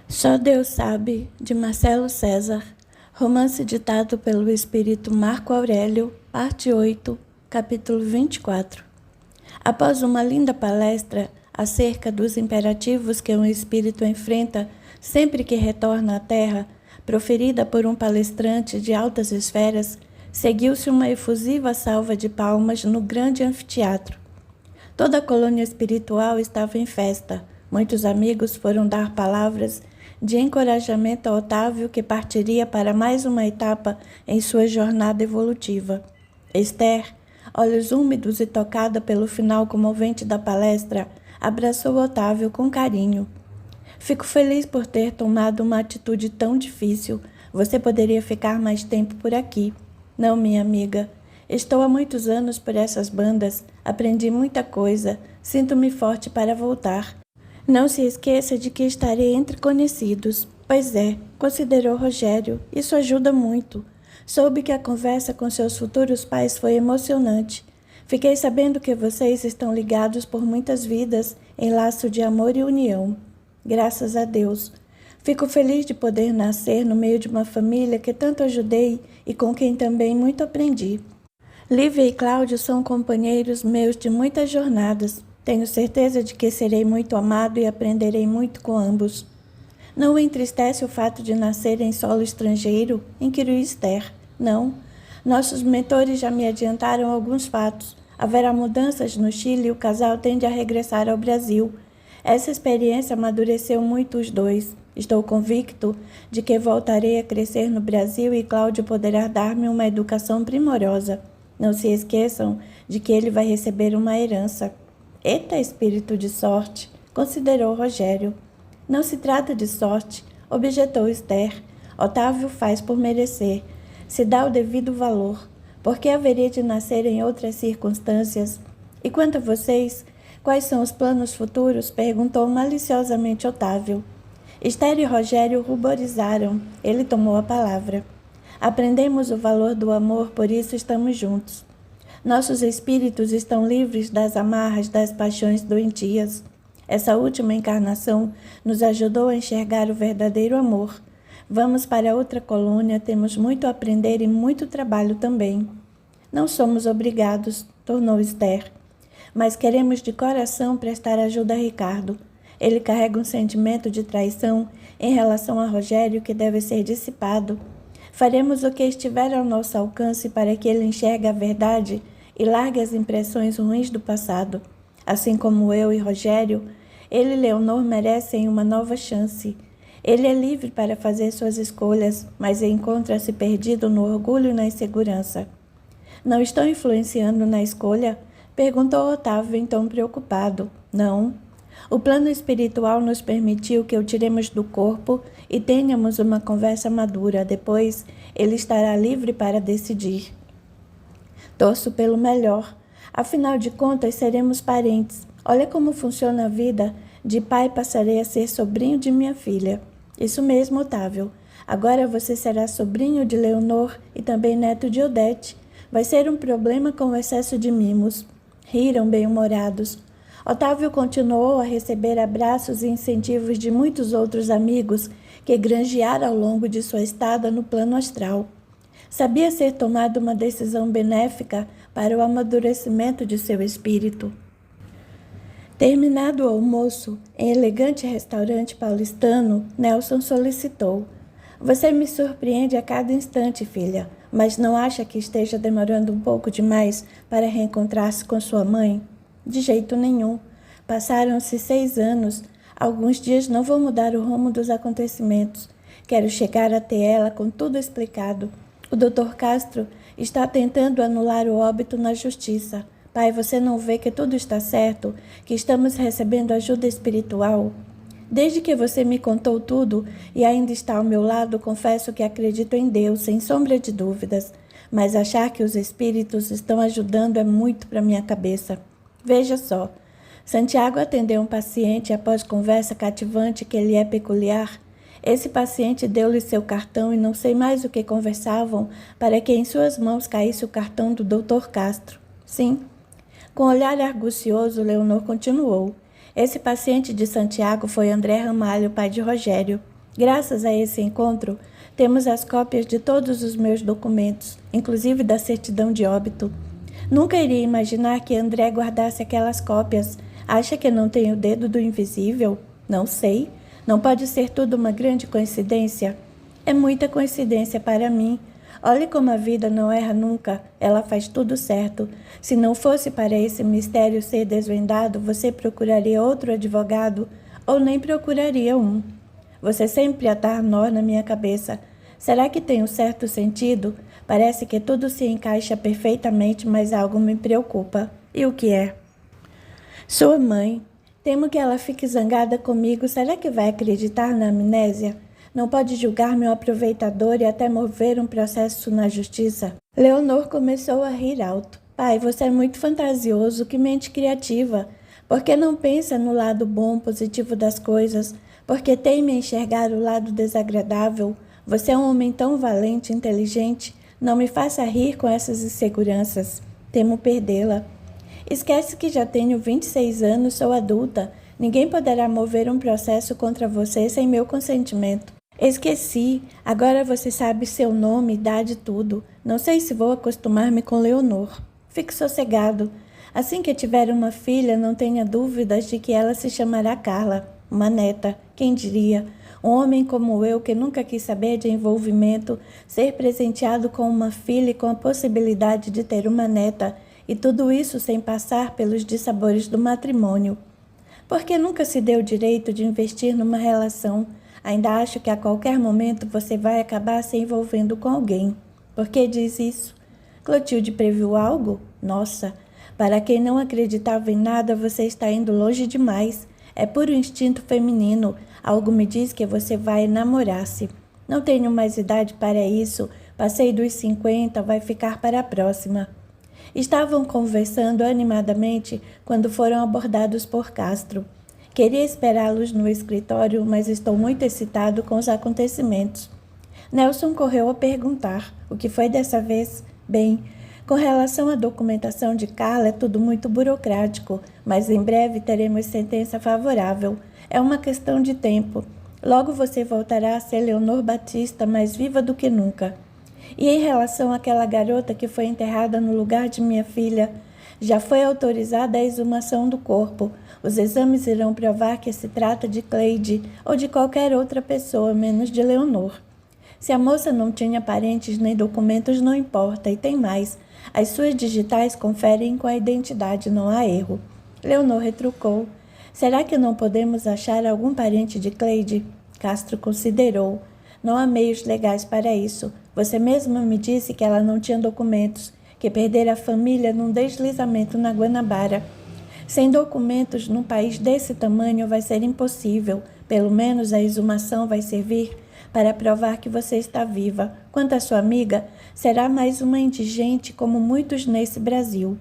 Só Deus sabe, de Marcelo César, romance ditado pelo espírito Marco Aurélio, parte 8, capítulo 24. Após uma linda palestra acerca dos imperativos que um espírito enfrenta sempre que retorna à Terra, proferida por um palestrante de altas esferas, seguiu-se uma efusiva salva de palmas no grande anfiteatro. Toda a colônia espiritual estava em festa. Muitos amigos foram dar palavras de encorajamento a Otávio, que partiria para mais uma etapa em sua jornada evolutiva. Esther, olhos úmidos e tocada pelo final comovente da palestra, abraçou Otávio com carinho. Fico feliz por ter tomado uma atitude tão difícil. Você poderia ficar mais tempo por aqui. Não, minha amiga. Estou há muitos anos por essas bandas. Aprendi muita coisa. Sinto-me forte para voltar. Não se esqueça de que estarei entre conhecidos. Pois é, considerou Rogério. Isso ajuda muito. Soube que a conversa com seus futuros pais foi emocionante. Fiquei sabendo que vocês estão ligados por muitas vidas em laço de amor e união. Graças a Deus. Fico feliz de poder nascer no meio de uma família que tanto ajudei e com quem também muito aprendi. Lívia e Cláudio são companheiros meus de muitas jornadas. Tenho certeza de que serei muito amado e aprenderei muito com ambos. Não o entristece o fato de nascer em solo estrangeiro? Inquiriu Esther. Não. Nossos mentores já me adiantaram alguns fatos. Haverá mudanças no Chile e o casal tende a regressar ao Brasil. Essa experiência amadureceu muito os dois. Estou convicto de que voltarei a crescer no Brasil e Cláudio poderá dar-me uma educação primorosa. Não se esqueçam de que ele vai receber uma herança. Eita, espírito de sorte, considerou Rogério. Não se trata de sorte, objetou Esther. Otávio faz por merecer. Se dá o devido valor. Por que haveria de nascer em outras circunstâncias? E quanto a vocês, quais são os planos futuros? Perguntou maliciosamente Otávio. Esther e Rogério ruborizaram. Ele tomou a palavra. Aprendemos o valor do amor, por isso estamos juntos. Nossos espíritos estão livres das amarras das paixões doentias. Essa última encarnação nos ajudou a enxergar o verdadeiro amor. Vamos para outra colônia, temos muito a aprender e muito trabalho também. Não somos obrigados, tornou Esther, mas queremos de coração prestar ajuda a Ricardo. Ele carrega um sentimento de traição em relação a Rogério que deve ser dissipado. Faremos o que estiver ao nosso alcance para que ele enxergue a verdade e largue as impressões ruins do passado. Assim como eu e Rogério, ele e Leonor merecem uma nova chance. Ele é livre para fazer suas escolhas, mas encontra-se perdido no orgulho e na insegurança. Não estão influenciando na escolha? Perguntou Otávio em tom preocupado. Não. O plano espiritual nos permitiu que o tiremos do corpo e tenhamos uma conversa madura. Depois, ele estará livre para decidir. Torço pelo melhor. Afinal de contas, seremos parentes. Olha como funciona a vida. De pai passarei a ser sobrinho de minha filha. Isso mesmo, Otávio. Agora você será sobrinho de Leonor e também neto de Odete. Vai ser um problema com o excesso de mimos. Riram bem-humorados. Otávio continuou a receber abraços e incentivos de muitos outros amigos que granjeara ao longo de sua estada no plano astral. Sabia ser tomada uma decisão benéfica para o amadurecimento de seu espírito. Terminado o almoço, em elegante restaurante paulistano, Nelson solicitou. Você me surpreende a cada instante, filha, mas não acha que esteja demorando um pouco demais para reencontrar-se com sua mãe? De jeito nenhum. Passaram-se 6 anos. Alguns dias não vou mudar o rumo dos acontecimentos. Quero chegar até ela com tudo explicado. O Dr. Castro está tentando anular o óbito na justiça. Pai, você não vê que tudo está certo? Que estamos recebendo ajuda espiritual? Desde que você me contou tudo e ainda está ao meu lado, confesso que acredito em Deus, sem sombra de dúvidas. Mas achar que os espíritos estão ajudando é muito para minha cabeça. Veja só. Santiago atendeu um paciente após conversa cativante que lhe é peculiar. Esse paciente deu-lhe seu cartão e não sei mais o que conversavam para que em suas mãos caísse o cartão do Dr. Castro. Sim. Com olhar argucioso, Leonor continuou. Esse paciente de Santiago foi André Ramalho, pai de Rogério. Graças a esse encontro, temos as cópias de todos os meus documentos, inclusive da certidão de óbito. Nunca iria imaginar que André guardasse aquelas cópias. Acha que não tem o dedo do invisível? Não sei. Não pode ser tudo uma grande coincidência? É muita coincidência para mim. Olhe como a vida não erra nunca. Ela faz tudo certo. Se não fosse para esse mistério ser desvendado, você procuraria outro advogado ou nem procuraria um. Você sempre atar nó na minha cabeça. Será que tem um certo sentido? Parece que tudo se encaixa perfeitamente, mas algo me preocupa. E o que é? Sua mãe. Temo que ela fique zangada comigo. Será que vai acreditar na amnésia? Não pode julgar meu aproveitador e até mover um processo na justiça? Leonor começou a rir alto. Pai, você é muito fantasioso, que mente criativa. Por que não pensa no lado bom, positivo das coisas? Por que teima em enxergar o lado desagradável? Você é um homem tão valente, inteligente. Não me faça rir com essas inseguranças. Temo perdê-la. Esquece que já tenho 26 anos, sou adulta. Ninguém poderá mover um processo contra você sem meu consentimento. Esqueci. Agora você sabe seu nome, idade, tudo. Não sei se vou acostumar-me com Leonor. Fique sossegado. Assim que tiver uma filha, não tenha dúvidas de que ela se chamará Carla. Uma neta, quem diria? Um homem como eu, que nunca quis saber de envolvimento, ser presenteado com uma filha e com a possibilidade de ter uma neta, e tudo isso sem passar pelos dissabores do matrimônio. Porque nunca se deu o direito de investir numa relação. Ainda acho que a qualquer momento você vai acabar se envolvendo com alguém. Por que diz isso? Clotilde previu algo? Nossa, para quem não acreditava em nada, você está indo longe demais. É puro instinto feminino. Algo me diz que você vai enamorar-se. Não tenho mais idade para isso. Passei dos 50, vai ficar para a próxima. Estavam conversando animadamente quando foram abordados por Castro. Queria esperá-los no escritório, mas estou muito excitado com os acontecimentos. Nelson correu a perguntar: o que foi dessa vez? Bem, com relação à documentação de Carla, é tudo muito burocrático, mas em breve teremos sentença favorável. É uma questão de tempo. Logo você voltará a ser Leonor Batista, mais viva do que nunca. E em relação àquela garota que foi enterrada no lugar de minha filha, já foi autorizada a exumação do corpo. Os exames irão provar que se trata de Cleide ou de qualquer outra pessoa, menos de Leonor. Se a moça não tinha parentes nem documentos, não importa, e tem mais. As suas digitais conferem com a identidade, não há erro. Leonor retrucou. Será que não podemos achar algum parente de Cleide? Castro considerou. Não há meios legais para isso. Você mesma me disse que ela não tinha documentos, que perdera a família num deslizamento na Guanabara. Sem documentos, num país desse tamanho, vai ser impossível. Pelo menos a exumação vai servir para provar que você está viva. Quanto à sua amiga, será mais uma indigente como muitos nesse Brasil.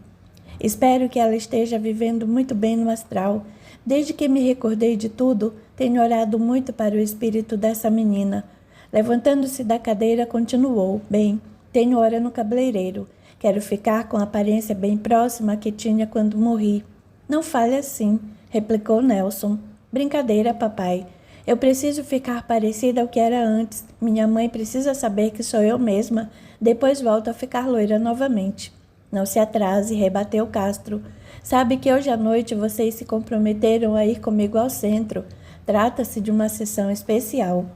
Espero que ela esteja vivendo muito bem no astral. Desde que me recordei de tudo, tenho orado muito para o espírito dessa menina. Levantando-se da cadeira, continuou. Bem, tenho hora no cabeleireiro. Quero ficar com a aparência bem próxima a que tinha quando morri. Não fale assim, replicou Nelson. Brincadeira, papai. Eu preciso ficar parecida ao que era antes. Minha mãe precisa saber que sou eu mesma. Depois volto a ficar loira novamente. Não se atrase, rebateu Castro. Sabe que hoje à noite vocês se comprometeram a ir comigo ao centro. Trata-se de uma sessão especial.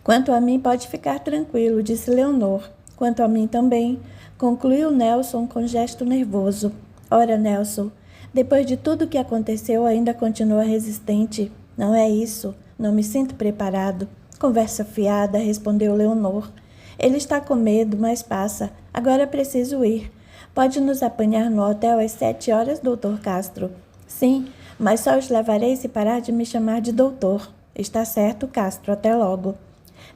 Quanto a mim, pode ficar tranquilo, disse Leonor. Quanto a mim também, concluiu Nelson com gesto nervoso. Ora, Nelson, depois de tudo o que aconteceu, ainda continua resistente. Não é isso. Não me sinto preparado. Conversa fiada, respondeu Leonor. Ele está com medo, mas passa. Agora preciso ir. Pode nos apanhar no hotel às 7 horas, doutor Castro? Sim, mas só os levarei se parar de me chamar de doutor. Está certo, Castro. Até logo.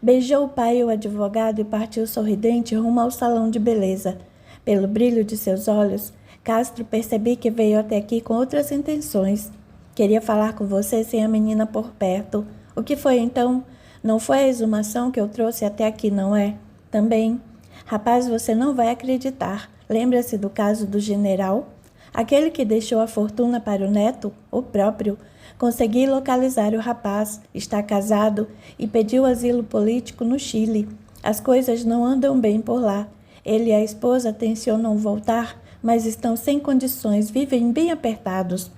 Beijou o pai e o advogado e partiu sorridente rumo ao salão de beleza. Pelo brilho de seus olhos, Castro percebi que veio até aqui com outras intenções. Queria falar com você sem a menina por perto. O que foi então? Não foi a exumação que eu trouxe até aqui, não é? Também. Rapaz, você não vai acreditar. Lembra-se do caso do general? Aquele que deixou a fortuna para o neto, o próprio, consegui localizar o rapaz, está casado e pediu asilo político no Chile. As coisas não andam bem por lá. Ele e a esposa tencionam voltar, mas estão sem condições, vivem bem apertados.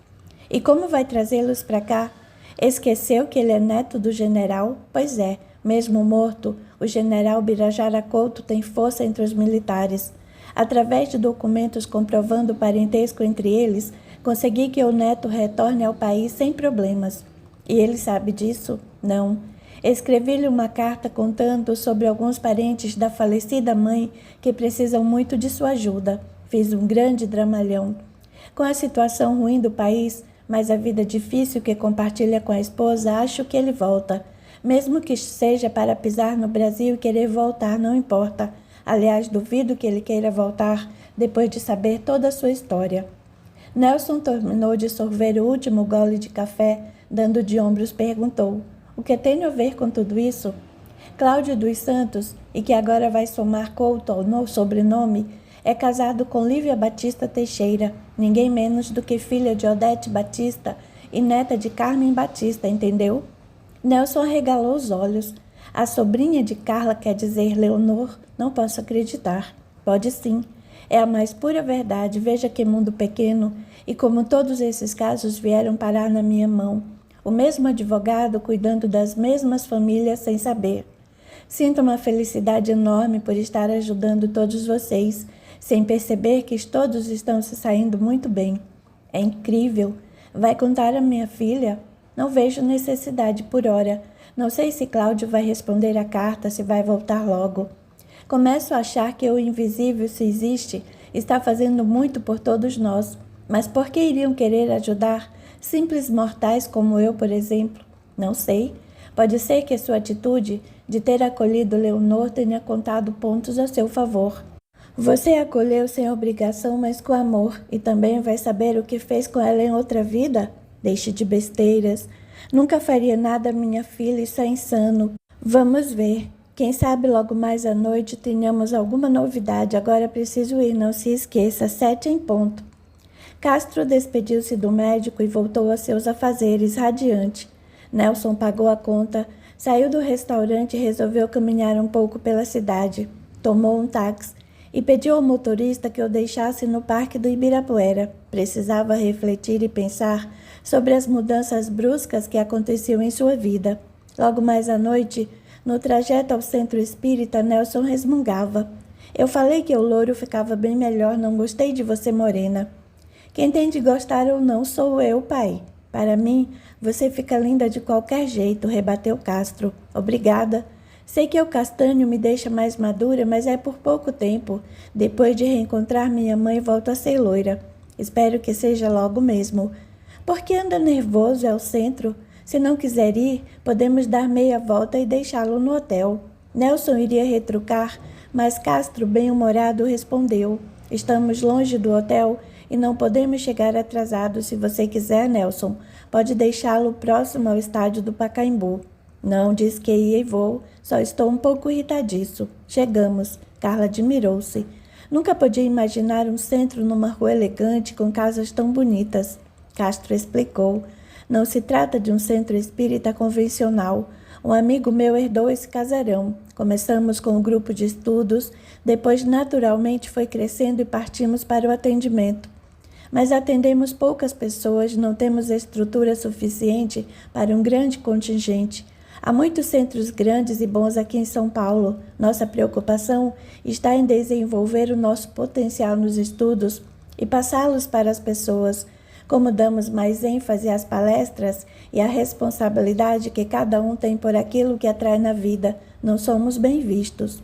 E como vai trazê-los para cá? Esqueceu que ele é neto do general? Pois é, mesmo morto, o general Birajara Couto tem força entre os militares. Através de documentos comprovando o parentesco entre eles, consegui que o neto retorne ao país sem problemas. E ele sabe disso? Não. Escrevi-lhe uma carta contando sobre alguns parentes da falecida mãe que precisam muito de sua ajuda. Fiz um grande dramalhão. Com a situação ruim do país, mas a vida difícil que compartilha com a esposa, acho que ele volta. Mesmo que seja para pisar no Brasil e querer voltar, não importa. Aliás, duvido que ele queira voltar depois de saber toda a sua história. Nelson terminou de sorver o último gole de café, dando de ombros, perguntou: o que tem a ver com tudo isso? Cláudio dos Santos, e que agora vai somar Couto ao sobrenome, é casado com Lívia Batista Teixeira, ninguém menos do que filha de Odete Batista e neta de Carmen Batista, entendeu? Nelson arregalou os olhos. A sobrinha de Carla quer dizer Leonor? Não posso acreditar. Pode sim. É a mais pura verdade. Veja que mundo pequeno. E como todos esses casos vieram parar na minha mão. O mesmo advogado cuidando das mesmas famílias sem saber. Sinto uma felicidade enorme por estar ajudando todos vocês, sem perceber que todos estão se saindo muito bem. É incrível. Vai contar à minha filha? Não vejo necessidade por hora. Não sei se Cláudio vai responder a carta, se vai voltar logo. Começo a achar que o invisível, se existe, está fazendo muito por todos nós. Mas por que iriam querer ajudar simples mortais como eu, por exemplo? Não sei. Pode ser que a sua atitude de ter acolhido Leonor tenha contado pontos a seu favor. Você a acolheu sem obrigação, mas com amor, e também vai saber o que fez com ela em outra vida? Deixe de besteiras. Nunca faria nada à minha filha, isso é insano. Vamos ver. Quem sabe logo mais à noite tenhamos alguma novidade. Agora preciso ir, não se esqueça, 7 em ponto. Castro despediu-se do médico e voltou a seus afazeres, radiante. Nelson pagou a conta, saiu do restaurante e resolveu caminhar um pouco pela cidade. Tomou um táxi e pediu ao motorista que o deixasse no Parque do Ibirapuera. Precisava refletir e pensar sobre as mudanças bruscas que aconteciam em sua vida. Logo mais à noite, no trajeto ao centro espírita, Nelson resmungava. Eu falei que o louro ficava bem melhor, não gostei de você morena. Quem tem de gostar ou não sou eu, pai. Para mim, você fica linda de qualquer jeito, rebateu Castro. Obrigada. Sei que o castanho me deixa mais madura, mas é por pouco tempo. Depois de reencontrar minha mãe, volto a ser loira. Espero que seja logo mesmo. Por que anda nervoso? É o centro. Se não quiser ir, podemos dar meia volta e deixá-lo no hotel. Nelson iria retrucar, mas Castro, bem-humorado, respondeu. Estamos longe do hotel e não podemos chegar atrasados. Se você quiser, Nelson, pode deixá-lo próximo ao estádio do Pacaembu. Não, disse que ia e vou, só estou um pouco irritadiço. Chegamos. Carla admirou-se. Nunca podia imaginar um centro numa rua elegante com casas tão bonitas. Castro explicou. Não se trata de um centro espírita convencional. Um amigo meu herdou esse casarão. Começamos com um grupo de estudos, depois naturalmente foi crescendo e partimos para o atendimento. Mas atendemos poucas pessoas, não temos estrutura suficiente para um grande contingente. Há muitos centros grandes e bons aqui em São Paulo. Nossa preocupação está em desenvolver o nosso potencial nos estudos e passá-los para as pessoas. Como damos mais ênfase às palestras e à responsabilidade que cada um tem por aquilo que atrai na vida, não somos bem vistos.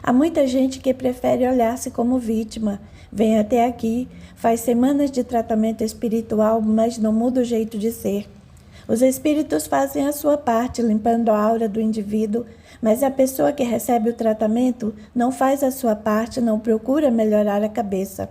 Há muita gente que prefere olhar-se como vítima. Vem até aqui, faz semanas de tratamento espiritual, mas não muda o jeito de ser. Os espíritos fazem a sua parte, limpando a aura do indivíduo, mas a pessoa que recebe o tratamento não faz a sua parte, não procura melhorar a cabeça.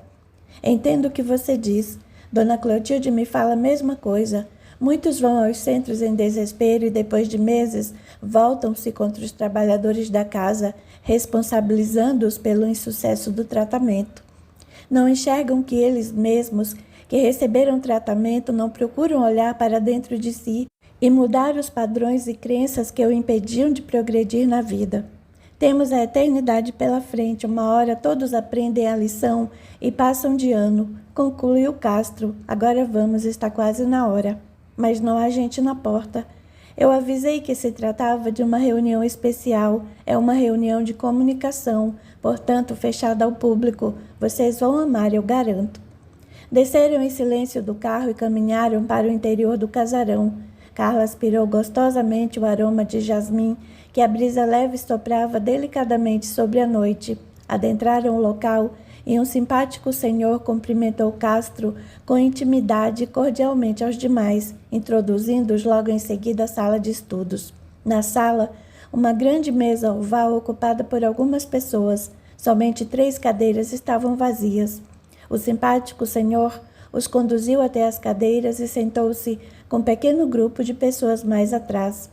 Entendo o que você diz. Dona Clotilde me fala a mesma coisa. Muitos vão aos centros em desespero e depois de meses voltam-se contra os trabalhadores da casa, responsabilizando-os pelo insucesso do tratamento. Não enxergam que eles mesmos que receberam tratamento não procuram olhar para dentro de si e mudar os padrões e crenças que o impediam de progredir na vida. Temos a eternidade pela frente, uma hora todos aprendem a lição e passam de ano. Concluiu Castro. Agora vamos, está quase na hora. Mas não há gente na porta. Eu avisei que se tratava de uma reunião especial. É uma reunião de comunicação, portanto fechada ao público. Vocês vão amar, eu garanto. Desceram em silêncio do carro e caminharam para o interior do casarão. Carla aspirou gostosamente o aroma de jasmim que a brisa leve soprava delicadamente sobre a noite. Adentraram o local e um simpático senhor cumprimentou Castro com intimidade e cordialmente aos demais, introduzindo-os logo em seguida à sala de estudos. Na sala, uma grande mesa oval ocupada por algumas pessoas. Somente 3 cadeiras estavam vazias. O simpático senhor os conduziu até as cadeiras e sentou-se com um pequeno grupo de pessoas mais atrás.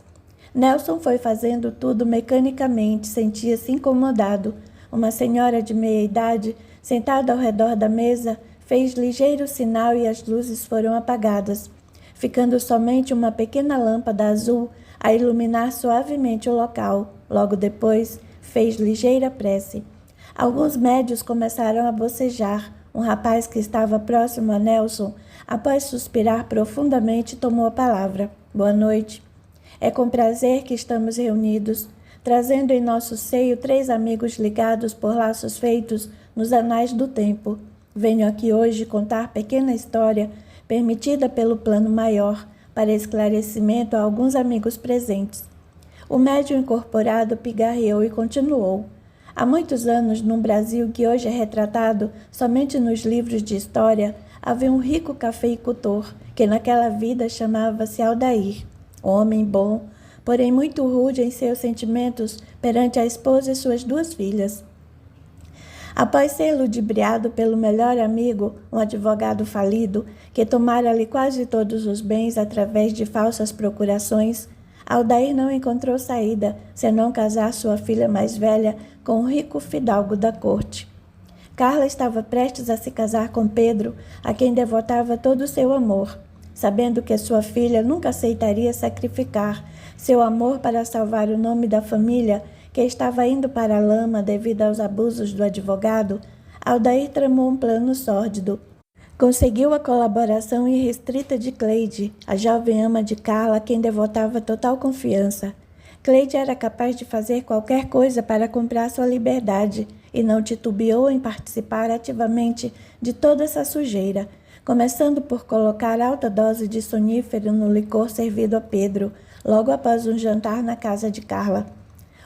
Nelson foi fazendo tudo mecanicamente, sentia-se incomodado. Uma senhora de meia-idade, sentada ao redor da mesa, fez ligeiro sinal e as luzes foram apagadas, ficando somente uma pequena lâmpada azul a iluminar suavemente o local. Logo depois, fez ligeira prece. Alguns médios começaram a bocejar. Um rapaz que estava próximo a Nelson, após suspirar profundamente, tomou a palavra. Boa noite. É com prazer que estamos reunidos, trazendo em nosso seio 3 amigos ligados por laços feitos nos anais do tempo. Venho aqui hoje contar pequena história, permitida pelo plano maior, para esclarecimento a alguns amigos presentes. O médium incorporado pigarreou e continuou. Há muitos anos, num Brasil que hoje é retratado somente nos livros de história, havia um rico cafeicultor que naquela vida chamava-se Aldair. Homem bom, porém muito rude em seus sentimentos perante a esposa e suas 2 filhas. Após ser ludibriado pelo melhor amigo, um advogado falido, que tomara-lhe quase todos os bens através de falsas procurações, Aldair não encontrou saída, senão casar sua filha mais velha com um rico fidalgo da corte. Carla estava prestes a se casar com Pedro, a quem devotava todo o seu amor. Sabendo que sua filha nunca aceitaria sacrificar seu amor para salvar o nome da família, que estava indo para a lama devido aos abusos do advogado, Aldair tramou um plano sórdido. Conseguiu a colaboração irrestrita de Cleide, a jovem ama de Carla, a quem devotava total confiança. Cleide era capaz de fazer qualquer coisa para comprar sua liberdade e não titubeou em participar ativamente de toda essa sujeira, começando por colocar alta dose de sonífero no licor servido a Pedro, logo após um jantar na casa de Carla.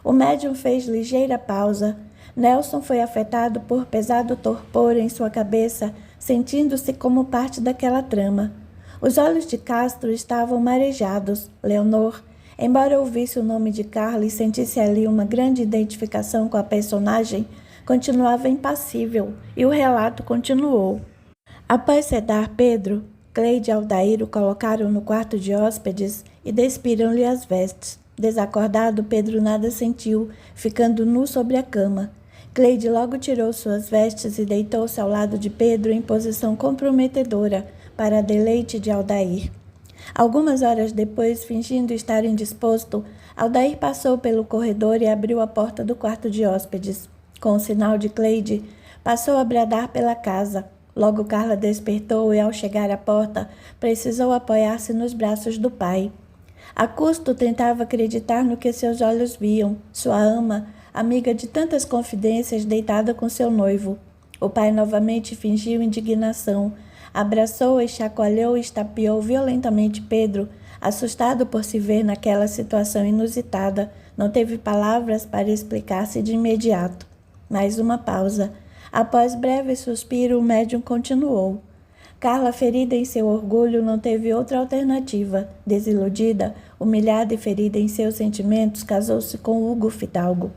O médium fez ligeira pausa. Nelson foi afetado por pesado torpor em sua cabeça, sentindo-se como parte daquela trama. Os olhos de Castro estavam marejados. Leonor, embora ouvisse o nome de Carla e sentisse ali uma grande identificação com a personagem, continuava impassível, e o relato continuou. Após sedar Pedro, Cleide e Aldair o colocaram no quarto de hóspedes e despiram-lhe as vestes. Desacordado, Pedro nada sentiu, ficando nu sobre a cama. Cleide logo tirou suas vestes e deitou-se ao lado de Pedro em posição comprometedora, para deleite de Aldair. Algumas horas depois, fingindo estar indisposto, Aldair passou pelo corredor e abriu a porta do quarto de hóspedes. Com o sinal de Cleide, passou a bradar pela casa. Logo Carla despertou e, ao chegar à porta, precisou apoiar-se nos braços do pai. A custo tentava acreditar no que seus olhos viam. Sua ama, amiga de tantas confidências, deitada com seu noivo. O pai novamente fingiu indignação. Abraçou e chacoalhou e estapeou violentamente Pedro, assustado por se ver naquela situação inusitada. Não teve palavras para explicar-se de imediato. Mais uma pausa. Após breve suspiro, o médium continuou. Carla, ferida em seu orgulho, não teve outra alternativa. Desiludida, humilhada e ferida em seus sentimentos, casou-se com Hugo Fidalgo.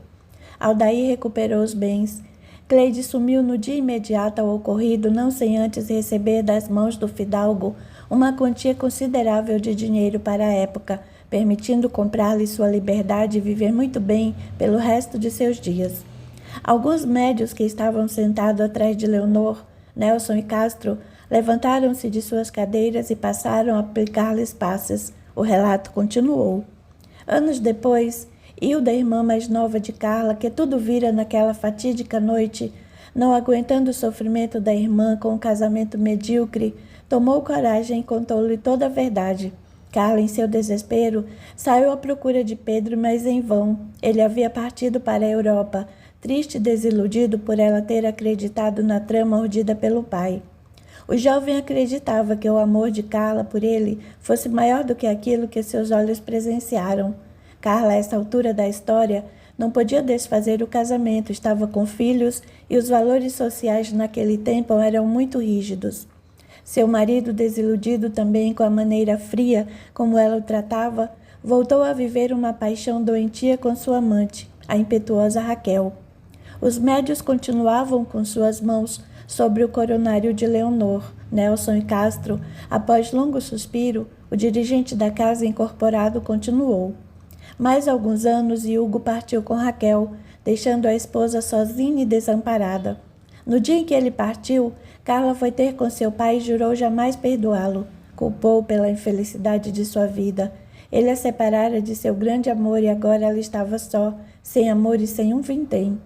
Aldair recuperou os bens. Cleide sumiu no dia imediato ao ocorrido, não sem antes receber das mãos do Fidalgo uma quantia considerável de dinheiro para a época, permitindo comprar-lhe sua liberdade e viver muito bem pelo resto de seus dias. Alguns médios que estavam sentados atrás de Leonor, Nelson e Castro, Levantaram-se de suas cadeiras e passaram a aplicar-lhes passes. O relato continuou. Anos depois, Hilda, irmã mais nova de Carla, que tudo vira naquela fatídica noite, não aguentando o sofrimento da irmã com um casamento medíocre, tomou coragem e contou-lhe toda a verdade. Carla, em seu desespero, saiu à procura de Pedro, mas em vão. Ele havia partido para a Europa, triste e desiludido por ela ter acreditado na trama urdida pelo pai. O jovem acreditava que o amor de Carla por ele fosse maior do que aquilo que seus olhos presenciaram. Carla, a essa altura da história, não podia desfazer o casamento, estava com filhos e os valores sociais naquele tempo eram muito rígidos. Seu marido, desiludido também com a maneira fria como ela o tratava, voltou a viver uma paixão doentia com sua amante, a impetuosa Raquel. Os médios continuavam com suas mãos sobre o coronário de Leonor. Nelson e Castro, após longo suspiro, o dirigente da casa incorporado continuou. Mais alguns anos e Hugo partiu com Raquel, deixando a esposa sozinha e desamparada. No dia em que ele partiu, Carla foi ter com seu pai e jurou jamais perdoá-lo. Culpou pela infelicidade de sua vida. Ele a separara de seu grande amor e agora ela estava só, sem amor e sem um vintém.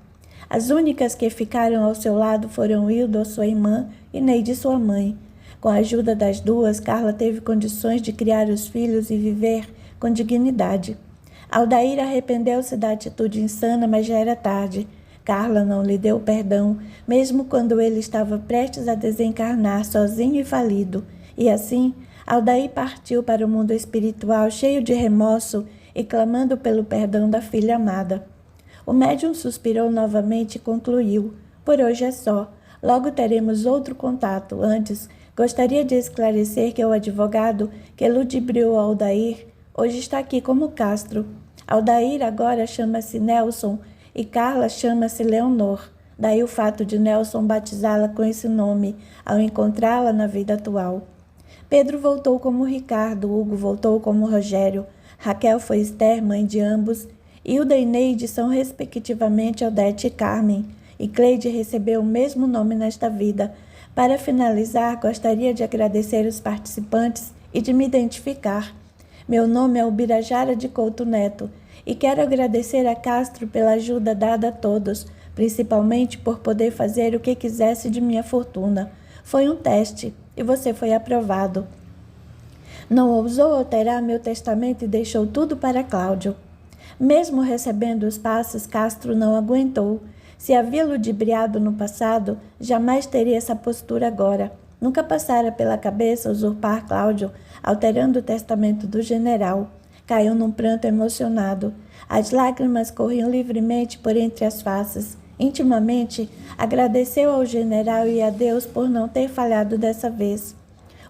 As únicas que ficaram ao seu lado foram Hilda, sua irmã, e Neide, sua mãe. Com a ajuda das duas, Carla teve condições de criar os filhos e viver com dignidade. Aldair arrependeu-se da atitude insana, mas já era tarde. Carla não lhe deu perdão, mesmo quando ele estava prestes a desencarnar, sozinho e falido. E assim, Aldair partiu para o mundo espiritual cheio de remorso e clamando pelo perdão da filha amada. O médium suspirou novamente e concluiu: por hoje é só. Logo teremos outro contato. Antes, gostaria de esclarecer que o advogado que ludibriou Aldair hoje está aqui como Castro. Aldair agora chama-se Nelson e Carla chama-se Leonor. Daí o fato de Nelson batizá-la com esse nome ao encontrá-la na vida atual. Pedro voltou como Ricardo, Hugo voltou como Rogério, Raquel foi Esther, mãe de ambos, Hilda e Neide são respectivamente Odete e Carmen, e Cleide recebeu o mesmo nome nesta vida. Para finalizar, gostaria de agradecer os participantes e de me identificar. Meu nome é Ubirajara de Couto Neto e quero agradecer a Castro pela ajuda dada a todos, principalmente por poder fazer o que quisesse de minha fortuna. Foi um teste e você foi aprovado. Não ousou alterar meu testamento e deixou tudo para Cláudio. Mesmo recebendo os passes, Castro não aguentou. Se havia ludibriado no passado, jamais teria essa postura agora. Nunca passara pela cabeça usurpar Cláudio, alterando o testamento do general. Caiu num pranto emocionado. As lágrimas corriam livremente por entre as faces. Intimamente, agradeceu ao general e a Deus por não ter falhado dessa vez.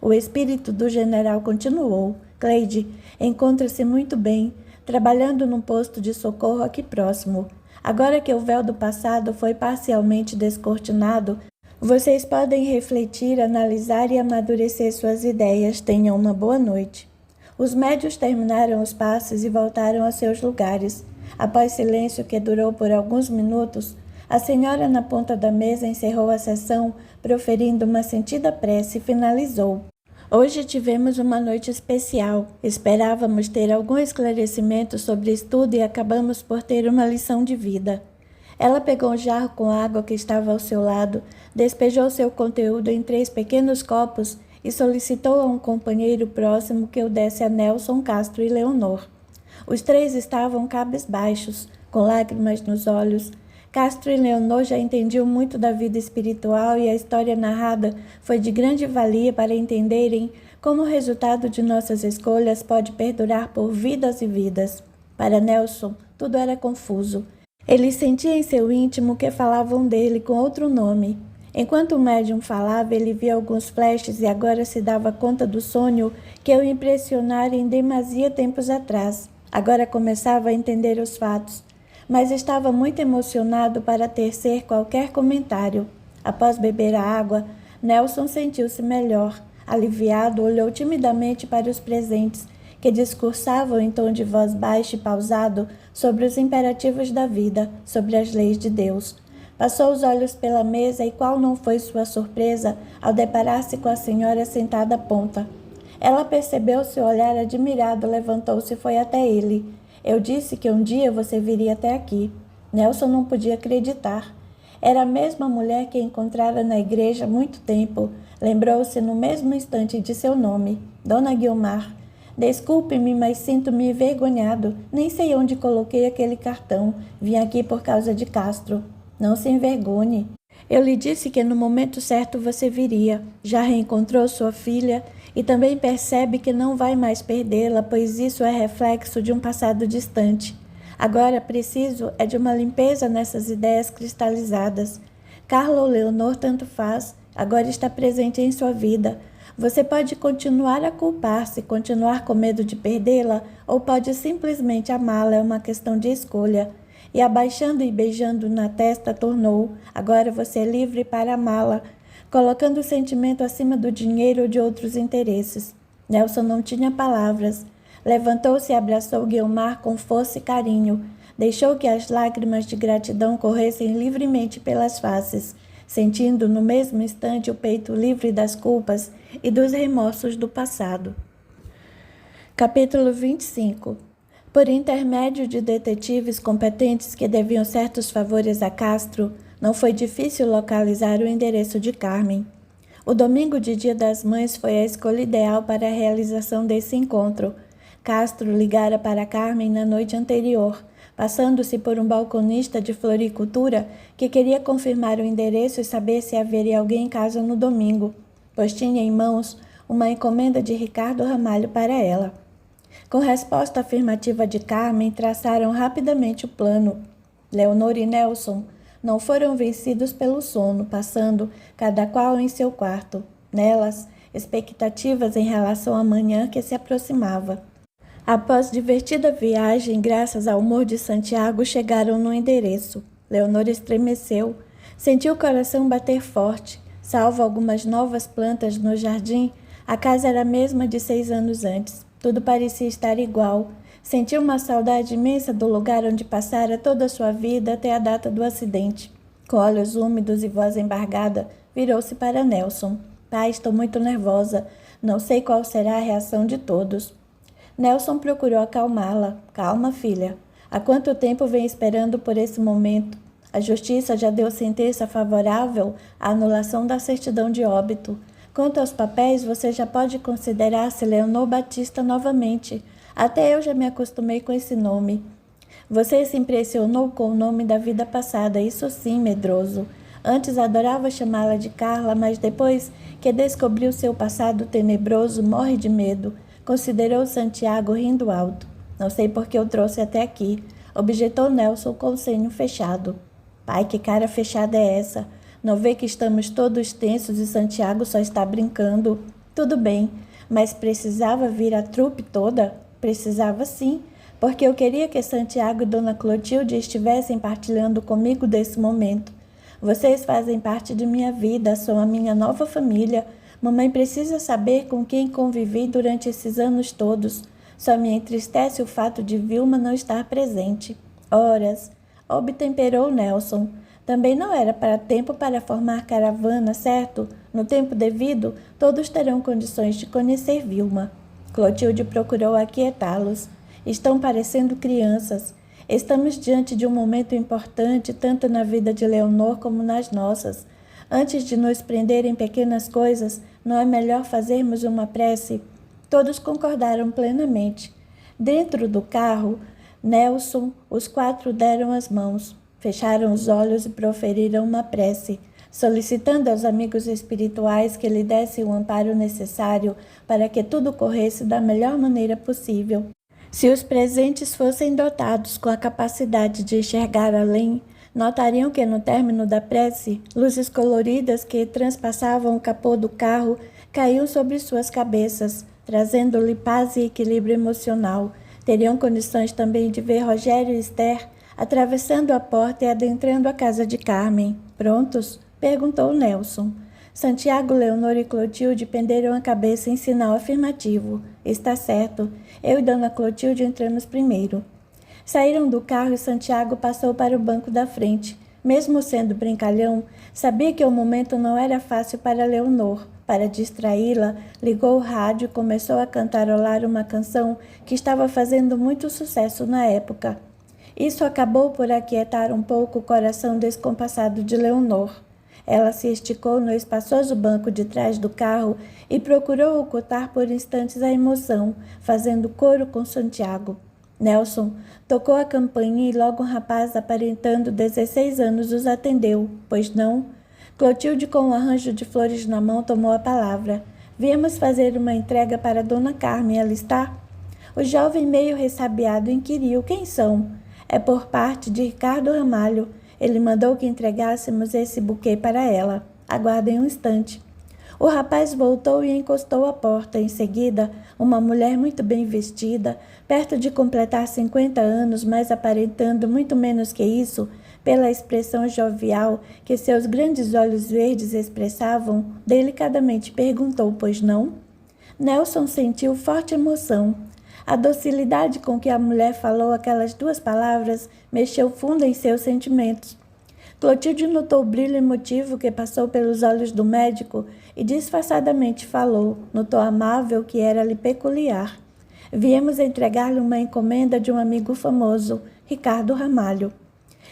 O espírito do general continuou. Cleide encontra-se muito bem, trabalhando num posto de socorro aqui próximo. Agora que o véu do passado foi parcialmente descortinado, vocês podem refletir, analisar e amadurecer suas ideias. Tenham uma boa noite. Os médios terminaram os passes e voltaram a seus lugares. Após silêncio que durou por alguns minutos, a senhora na ponta da mesa encerrou a sessão, proferindo uma sentida prece e finalizou. Hoje tivemos uma noite especial. Esperávamos ter algum esclarecimento sobre estudo e acabamos por ter uma lição de vida. Ela pegou um jarro com água que estava ao seu lado, despejou seu conteúdo em 3 pequenos copos e solicitou a um companheiro próximo que o desse a Nelson, Castro e Leonor. Os 3 estavam cabisbaixos, com lágrimas nos olhos. Castro e Leonor já entendiam muito da vida espiritual e a história narrada foi de grande valia para entenderem como o resultado de nossas escolhas pode perdurar por vidas e vidas. Para Nelson, tudo era confuso. Ele sentia em seu íntimo que falavam dele com outro nome. Enquanto o médium falava, ele via alguns flashes e agora se dava conta do sonho que o impressionara em demasia tempos atrás. Agora começava a entender os fatos, mas estava muito emocionado para tecer qualquer comentário. Após beber a água, Nelson sentiu-se melhor. Aliviado, olhou timidamente para os presentes, que discursavam em tom de voz baixa e pausado sobre os imperativos da vida, sobre as leis de Deus. Passou os olhos pela mesa e qual não foi sua surpresa ao deparar-se com a senhora sentada à ponta. Ela percebeu seu olhar admirado, levantou-se e foi até ele. Eu disse que um dia você viria até aqui. Nelson não podia acreditar. Era a mesma mulher que encontrara na igreja há muito tempo. Lembrou-se no mesmo instante de seu nome, Dona Guiomar. Desculpe-me, mas sinto-me envergonhado. Nem sei onde coloquei aquele cartão. Vim aqui por causa de Castro. Não se envergonhe. Eu lhe disse que no momento certo você viria. Já reencontrou sua filha e também percebe que não vai mais perdê-la, pois isso é reflexo de um passado distante. Agora preciso é de uma limpeza nessas ideias cristalizadas. Carla ou Leonor tanto faz, agora está presente em sua vida. Você pode continuar a culpar-se, continuar com medo de perdê-la, ou pode simplesmente amá-la, é uma questão de escolha. E abaixando e beijando na testa, tornou, agora você é livre para amá-la, colocando o sentimento acima do dinheiro ou de outros interesses. Nelson não tinha palavras. Levantou-se e abraçou Guiomar com força e carinho. Deixou que as lágrimas de gratidão corressem livremente pelas faces, sentindo no mesmo instante o peito livre das culpas e dos remorsos do passado. Capítulo 25. Por intermédio de detetives competentes que deviam certos favores a Castro, não foi difícil localizar o endereço de Carmen. O domingo de Dia das Mães foi a escolha ideal para a realização desse encontro. Castro ligara para Carmen na noite anterior, passando-se por um balconista de floricultura que queria confirmar o endereço e saber se haveria alguém em casa no domingo, pois tinha em mãos uma encomenda de Ricardo Ramalho para ela. Com resposta afirmativa de Carmen, traçaram rapidamente o plano. Leonor e Nelson não foram vencidos pelo sono, passando cada qual em seu quarto. Nelas, expectativas em relação à manhã que se aproximava. Após divertida viagem, graças ao humor de Santiago, chegaram no endereço. Leonor estremeceu, sentiu o coração bater forte. Salvo algumas novas plantas no jardim, a casa era a mesma de 6 anos antes. Tudo parecia estar igual. Sentiu uma saudade imensa do lugar onde passara toda a sua vida até a data do acidente. Com olhos úmidos e voz embargada, virou-se para Nelson. Pai, estou muito nervosa. Não sei qual será a reação de todos. Nelson procurou acalmá-la. Calma, filha. Há quanto tempo vem esperando por esse momento? A justiça já deu sentença favorável à anulação da certidão de óbito. Quanto aos papéis, você já pode considerar-se Leonor Batista novamente. Até eu já me acostumei com esse nome. Você se impressionou com o nome da vida passada, isso sim, medroso. Antes adorava chamá-la de Carla, mas depois que descobriu seu passado tenebroso, morre de medo. Considerou Santiago rindo alto. Não sei por que eu trouxe até aqui, objetou Nelson com o senho fechado. Pai, que cara fechada é essa? Não vê que estamos todos tensos e Santiago só está brincando? Tudo bem, mas precisava vir a trupe toda? Precisava sim, porque eu queria que Santiago e Dona Clotilde estivessem partilhando comigo desse momento. Vocês fazem parte de minha vida, são a minha nova família. Mamãe precisa saber com quem convivi durante esses anos todos. Só me entristece o fato de Vilma não estar presente. Horas, obtemperou Nelson. Também não era para tempo para formar caravana, certo? No tempo devido, todos terão condições de conhecer Vilma. Clotilde procurou aquietá-los. Estão parecendo crianças. Estamos diante de um momento importante, tanto na vida de Leonor como nas nossas. Antes de nos prender em pequenas coisas, não é melhor fazermos uma prece? Todos concordaram plenamente. Dentro do carro, Nelson, os 4 deram as mãos. Fecharam os olhos e proferiram uma prece, solicitando aos amigos espirituais que lhe dessem o amparo necessário para que tudo corresse da melhor maneira possível. Se os presentes fossem dotados com a capacidade de enxergar além, notariam que no término da prece, luzes coloridas que transpassavam o capô do carro caíam sobre suas cabeças, trazendo-lhe paz e equilíbrio emocional. Teriam condições também de ver Rogério e Esther atravessando a porta e adentrando a casa de Carmen. Prontos? Perguntou Nelson. Santiago, Leonor e Clotilde penderam a cabeça em sinal afirmativo. Está certo. Eu e Dona Clotilde entramos primeiro. Saíram do carro e Santiago passou para o banco da frente. Mesmo sendo brincalhão, sabia que o momento não era fácil para Leonor. Para distraí-la, ligou o rádio e começou a cantarolar uma canção que estava fazendo muito sucesso na época. Isso acabou por aquietar um pouco o coração descompassado de Leonor. Ela se esticou no espaçoso banco de trás do carro e procurou ocultar por instantes a emoção, fazendo coro com Santiago. Nelson tocou a campainha e logo um rapaz aparentando 16 anos os atendeu. Pois não? Clotilde, com um arranjo de flores na mão, tomou a palavra. Viemos fazer uma entrega para Dona Carmen, ela está? O jovem, meio ressabiado, inquiriu: quem são? É por parte de Ricardo Ramalho. Ele mandou que entregássemos esse buquê para ela. Aguardem um instante. O rapaz voltou e encostou à porta. Em seguida, uma mulher muito bem vestida, perto de completar 50 anos, mas aparentando muito menos que isso, pela expressão jovial que seus grandes olhos verdes expressavam, delicadamente perguntou: pois não? Nelson sentiu forte emoção. A docilidade com que a mulher falou aquelas duas palavras mexeu fundo em seus sentimentos. Clotilde notou o brilho emotivo que passou pelos olhos do médico e disfarçadamente falou, no tom amável que era-lhe peculiar: viemos entregar-lhe uma encomenda de um amigo famoso, Ricardo Ramalho.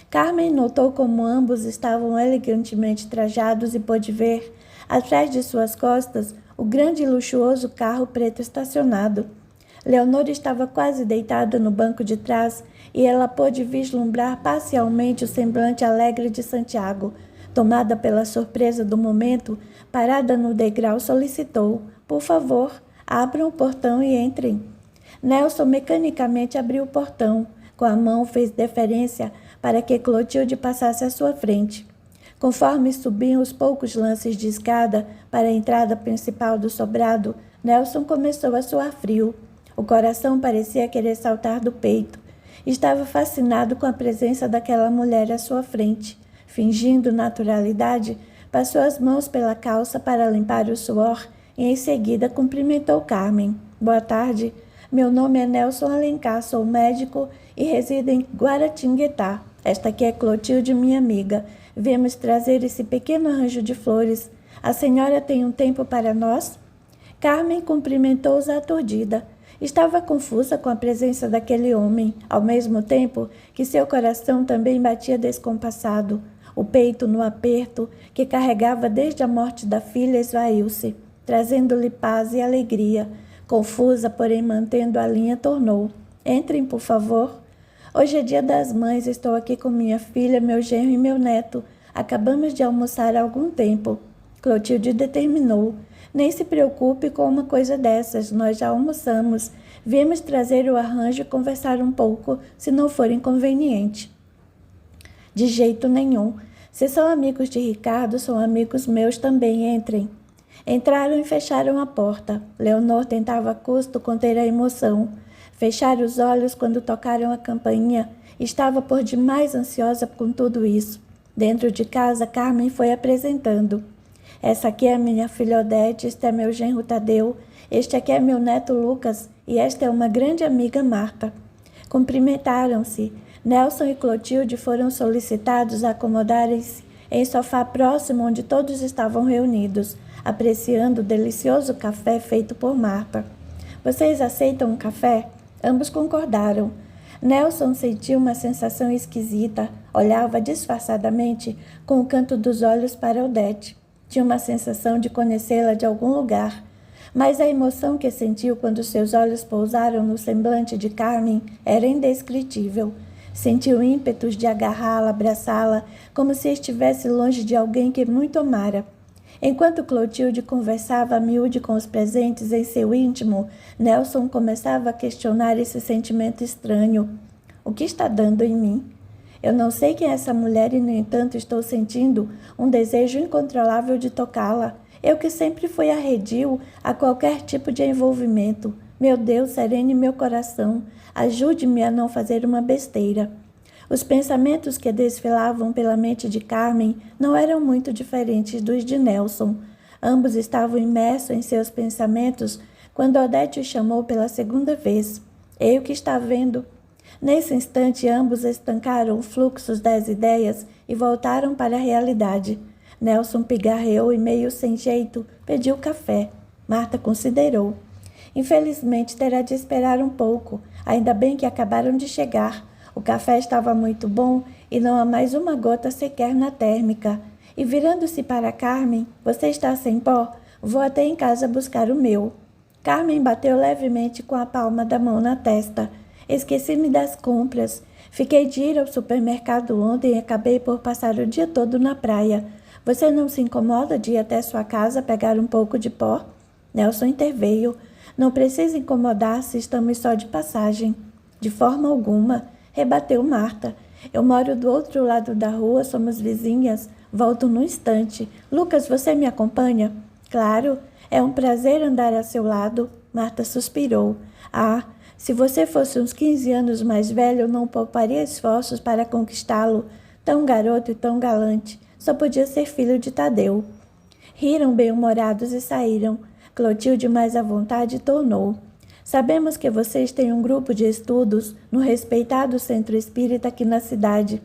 Carmen notou como ambos estavam elegantemente trajados e pôde ver, atrás de suas costas, o grande e luxuoso carro preto estacionado. Leonor estava quase deitada no banco de trás e ela pôde vislumbrar parcialmente o semblante alegre de Santiago. Tomada pela surpresa do momento, parada no degrau, solicitou: por favor, abram o portão e entrem. Nelson mecanicamente abriu o portão. Com a mão fez deferência para que Clotilde passasse à sua frente. Conforme subiam os poucos lances de escada para a entrada principal do sobrado, Nelson começou a suar frio. O coração parecia querer saltar do peito. Estava fascinado com a presença daquela mulher à sua frente. Fingindo naturalidade, passou as mãos pela calça para limpar o suor e em seguida cumprimentou Carmen. Boa tarde. Meu nome é Nelson Alencar, sou médico e resido em Guaratinguetá. Esta aqui é Clotilde, minha amiga. Viemos trazer esse pequeno arranjo de flores. A senhora tem um tempo para nós? Carmen cumprimentou-os aturdida. Estava confusa com a presença daquele homem, ao mesmo tempo que seu coração também batia descompassado. O peito no aperto, que carregava desde a morte da filha, esvaiu-se, trazendo-lhe paz e alegria. Confusa, porém mantendo a linha, tornou: entrem, por favor. Hoje é dia das mães, estou aqui com minha filha, meu genro e meu neto. Acabamos de almoçar há algum tempo. Clotilde determinou: nem se preocupe com uma coisa dessas, nós já almoçamos. Viemos trazer o arranjo e conversar um pouco, se não for inconveniente. De jeito nenhum. Se são amigos de Ricardo, são amigos meus também, entrem. Entraram e fecharam a porta. Leonor tentava a custo conter a emoção. Fechar os olhos quando tocaram a campainha. Estava por demais ansiosa com tudo isso. Dentro de casa, Carmen foi apresentando. Essa aqui é minha filha Odete, este é meu genro Tadeu, este aqui é meu neto Lucas e esta é uma grande amiga Marta. Cumprimentaram-se. Nelson e Clotilde foram solicitados a acomodarem-se em sofá próximo onde todos estavam reunidos, apreciando o delicioso café feito por Marta. Vocês aceitam um café? Ambos concordaram. Nelson sentiu uma sensação esquisita, olhava disfarçadamente com o canto dos olhos para Odete. Tinha uma sensação de conhecê-la de algum lugar, mas a emoção que sentiu quando seus olhos pousaram no semblante de Carmen era indescritível. Sentiu ímpetos de agarrá-la, abraçá-la, como se estivesse longe de alguém que muito amara. Enquanto Clotilde conversava a miúde com os presentes em seu íntimo, Nelson começava a questionar esse sentimento estranho. O que está dando em mim? Eu não sei quem é essa mulher e, no entanto, estou sentindo um desejo incontrolável de tocá-la. Eu que sempre fui arredio a qualquer tipo de envolvimento. Meu Deus, serene meu coração. Ajude-me a não fazer uma besteira. Os pensamentos que desfilavam pela mente de Carmen não eram muito diferentes dos de Nelson. Ambos estavam imersos em seus pensamentos quando Odete o chamou pela segunda vez. Ei, o que está vendo? Nesse instante, ambos estancaram o fluxo das ideias e voltaram para a realidade. Nelson pigarreou e, meio sem jeito, pediu café. Marta considerou. Infelizmente, terá de esperar um pouco. Ainda bem que acabaram de chegar. O café estava muito bom e não há mais uma gota sequer na térmica. E virando-se para Carmen, você está sem pó? Vou até em casa buscar o meu. Carmen bateu levemente com a palma da mão na testa. Esqueci-me das compras. Fiquei de ir ao supermercado ontem e acabei por passar o dia todo na praia. Você não se incomoda de ir até sua casa pegar um pouco de pó? Nelson interveio. Não precisa incomodar-se, estamos só de passagem. De forma alguma, rebateu Marta. Eu moro do outro lado da rua, somos vizinhas. Volto num instante. Lucas, você me acompanha? Claro, é um prazer andar a seu lado. Marta suspirou. Ah, se você fosse uns 15 anos mais velho, eu não pouparia esforços para conquistá-lo. Tão garoto e tão galante. Só podia ser filho de Tadeu. Riram bem-humorados e saíram. Clotilde, mais à vontade, tornou. Sabemos que vocês têm um grupo de estudos no respeitado centro espírita aqui na cidade.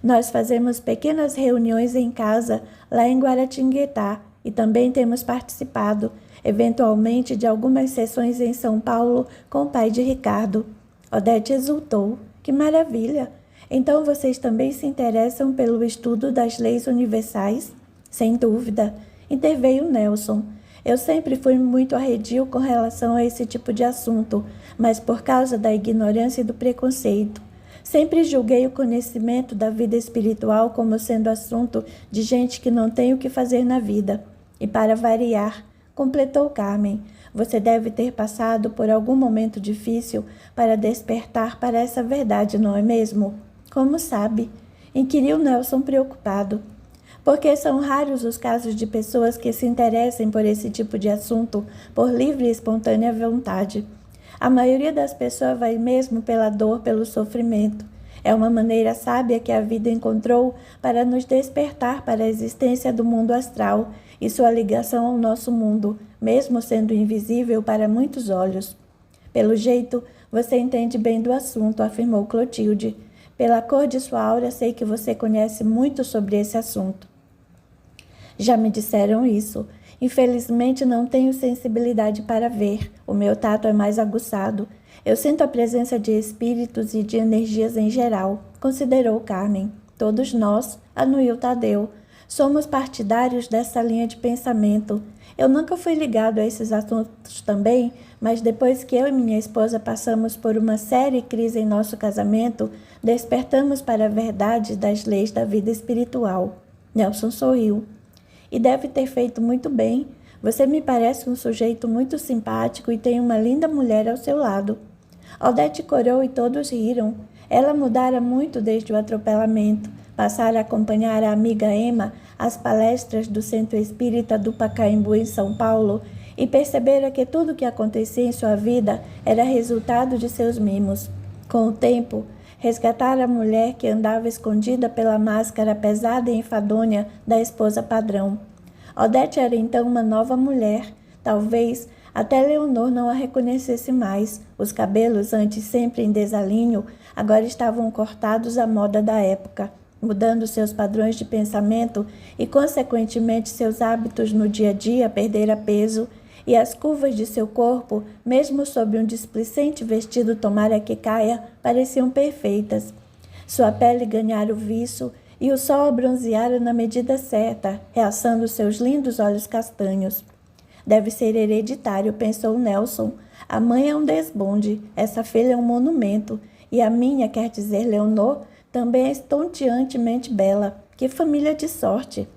Nós fazemos pequenas reuniões em casa, lá em Guaratinguetá, e também temos participado, eventualmente, de algumas sessões em São Paulo com o pai de Ricardo. Odete exultou. Que maravilha! Então vocês também se interessam pelo estudo das leis universais? Sem dúvida, interveio Nelson. Eu sempre fui muito arredio com relação a esse tipo de assunto, mas por causa da ignorância e do preconceito. Sempre julguei o conhecimento da vida espiritual como sendo assunto de gente que não tem o que fazer na vida. E para variar, completou Carmen, você deve ter passado por algum momento difícil para despertar para essa verdade, não é mesmo? Como sabe? Inquiriu Nelson preocupado. Porque são raros os casos de pessoas que se interessem por esse tipo de assunto por livre e espontânea vontade. A maioria das pessoas vai mesmo pela dor, pelo sofrimento. É uma maneira sábia que a vida encontrou para nos despertar para a existência do mundo astral e sua ligação ao nosso mundo, mesmo sendo invisível para muitos olhos. Pelo jeito, você entende bem do assunto, afirmou Clotilde. Pela cor de sua aura, sei que você conhece muito sobre esse assunto. Já me disseram isso. Infelizmente, não tenho sensibilidade para ver. O meu tato é mais aguçado. Eu sinto a presença de espíritos e de energias em geral, considerou Carmen. Todos nós, anuiu Tadeu, somos partidários dessa linha de pensamento. Eu nunca fui ligado a esses assuntos também, mas depois que eu e minha esposa passamos por uma séria crise em nosso casamento, despertamos para a verdade das leis da vida espiritual. Nelson sorriu. E deve ter feito muito bem. Você me parece um sujeito muito simpático e tem uma linda mulher ao seu lado. Odete corou e todos riram. Ela mudara muito desde o atropelamento. Passara a acompanhar a amiga Emma às palestras do Centro Espírita do Pacaembu em São Paulo e percebera que tudo o que acontecia em sua vida era resultado de seus mimos. Com o tempo, resgatara a mulher que andava escondida pela máscara pesada e enfadonha da esposa padrão. Odete era então uma nova mulher. Talvez até Leonor não a reconhecesse mais. Os cabelos, antes sempre em desalinho, agora estavam cortados à moda da época, mudando seus padrões de pensamento e, consequentemente, seus hábitos no dia a dia perdera peso, e as curvas de seu corpo, mesmo sob um displicente vestido tomara que caia, pareciam perfeitas. Sua pele ganhara o viço e o sol a bronzeara na medida certa, realçando seus lindos olhos castanhos. Deve ser hereditário, pensou Nelson. A mãe é um desbonde, essa filha é um monumento, e a minha, quer dizer Leonor, também é estonteantemente bela. Que família de sorte!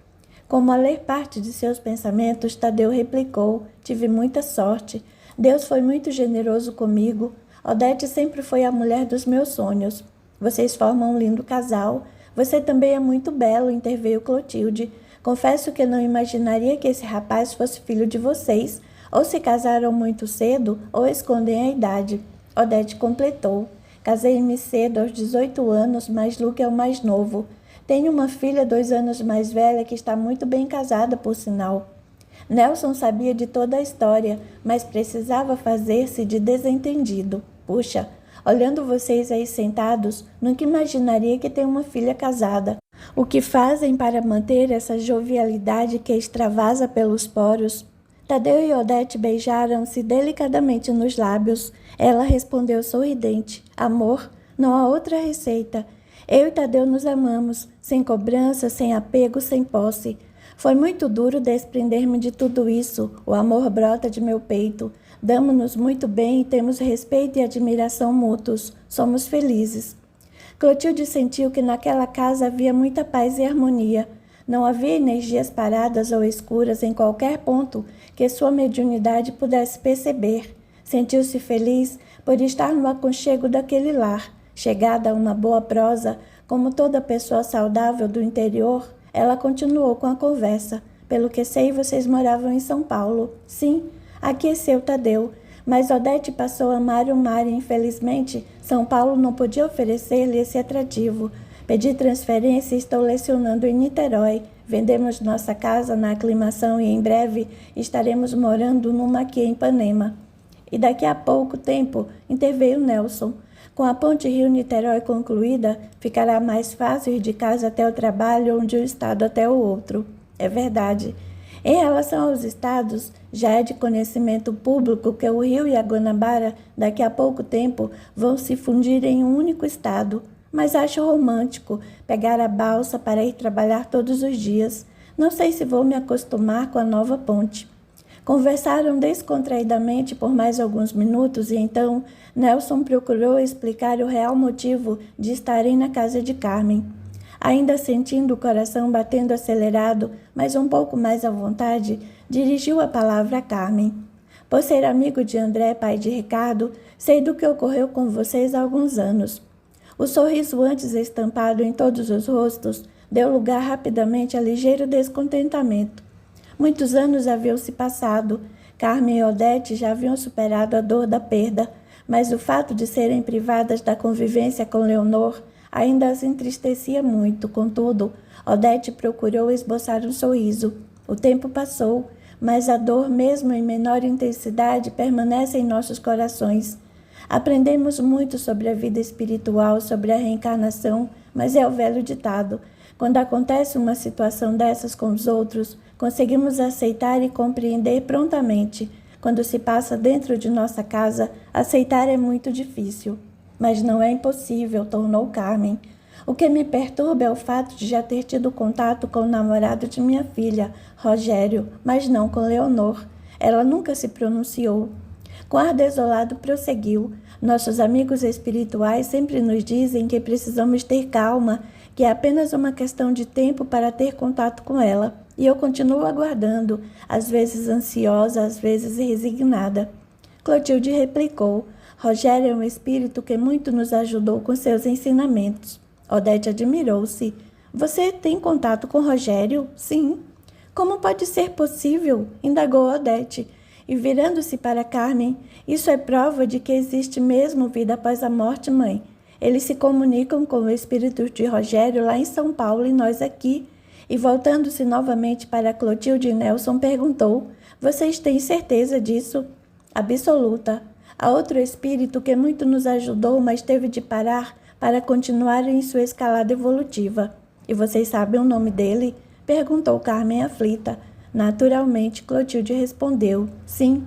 Como a ler parte de seus pensamentos, Tadeu replicou, tive muita sorte. Deus foi muito generoso comigo. Odete sempre foi a mulher dos meus sonhos. Vocês formam um lindo casal. Você também é muito belo, interveio Clotilde. Confesso que não imaginaria que esse rapaz fosse filho de vocês. Ou se casaram muito cedo, ou escondem a idade. Odete completou. Casei-me cedo, aos 18 anos, mas Luke é o mais novo. Tenho uma filha 2 anos mais velha que está muito bem casada, por sinal. Nelson sabia de toda a história, mas precisava fazer-se de desentendido. Puxa, Olhando vocês aí sentados, nunca imaginaria que tem uma filha casada. O que fazem para manter essa jovialidade que extravasa pelos poros? Tadeu e Odete beijaram-se delicadamente nos lábios. Ela respondeu sorridente: amor, não há outra receita. Eu e Tadeu nos amamos, sem cobrança, sem apego, sem posse. Foi muito duro desprender-me de tudo isso. O amor brota de meu peito. Damo-nos muito bem e temos respeito e admiração mútuos. Somos felizes. Clotilde sentiu que naquela casa havia muita paz e harmonia. Não havia energias paradas ou escuras em qualquer ponto que sua mediunidade pudesse perceber. Sentiu-se feliz por estar no aconchego daquele lar. Chegada a uma boa prosa, como toda pessoa saudável do interior, ela continuou com a conversa. Pelo que sei, vocês moravam em São Paulo. Sim, aqueceu Tadeu. Mas Odete passou a amar o mar e, infelizmente, São Paulo não podia oferecer-lhe esse atrativo. Pedi transferência e estou lecionando em Niterói. Vendemos nossa casa na aclimação e em breve estaremos morando numa aqui em Ipanema. E daqui a pouco tempo interveio Nelson. Com a ponte Rio-Niterói concluída, ficará mais fácil ir de casa até o trabalho ou de um estado até o outro. É verdade. Em relação aos estados, já é de conhecimento público que o Rio e a Guanabara, daqui a pouco tempo, vão se fundir em um único estado. Mas acho romântico pegar a balsa para ir trabalhar todos os dias. Não sei se vou me acostumar com a nova ponte. Conversaram descontraidamente por mais alguns minutos e então Nelson procurou explicar o real motivo de estarem na casa de Carmen. Ainda sentindo o coração batendo acelerado, mas um pouco mais à vontade, dirigiu a palavra a Carmen. Por ser amigo de André, pai de Ricardo, sei do que ocorreu com vocês há alguns anos. O sorriso antes estampado em todos os rostos deu lugar rapidamente a ligeiro descontentamento. Muitos anos haviam se passado. Carmen e Odete já haviam superado a dor da perda, mas o fato de serem privadas da convivência com Leonor ainda as entristecia muito. Contudo, Odete procurou esboçar um sorriso. O tempo passou, mas a dor, mesmo em menor intensidade, permanece em nossos corações. Aprendemos muito sobre a vida espiritual, sobre a reencarnação, mas é o velho ditado: quando acontece uma situação dessas com os outros, conseguimos aceitar e compreender prontamente. Quando se passa dentro de nossa casa, aceitar é muito difícil. Mas não é impossível, tornou Carmen. O que me perturba é o fato de já ter tido contato com o namorado de minha filha, Rogério, mas não com Leonor. Ela nunca se pronunciou. Com ar desolado prosseguiu: nossos amigos espirituais sempre nos dizem que precisamos ter calma, que é apenas uma questão de tempo para ter contato com ela. E eu continuo aguardando, às vezes ansiosa, às vezes resignada. Clotilde replicou: Rogério é um espírito que muito nos ajudou com seus ensinamentos. Odete admirou-se. Você tem contato com Rogério? Sim. Como pode ser possível? Indagou Odete. E virando-se para Carmen: isso é prova de que existe mesmo vida após a morte, mãe. Eles se comunicam com o espírito de Rogério lá em São Paulo e nós aqui. E voltando-se novamente para Clotilde e Nelson, perguntou: vocês têm certeza disso? Absoluta. Há outro espírito que muito nos ajudou, mas teve de parar para continuar em sua escalada evolutiva. E vocês sabem o nome dele? Perguntou Carmen aflita. Naturalmente, Clotilde respondeu: sim.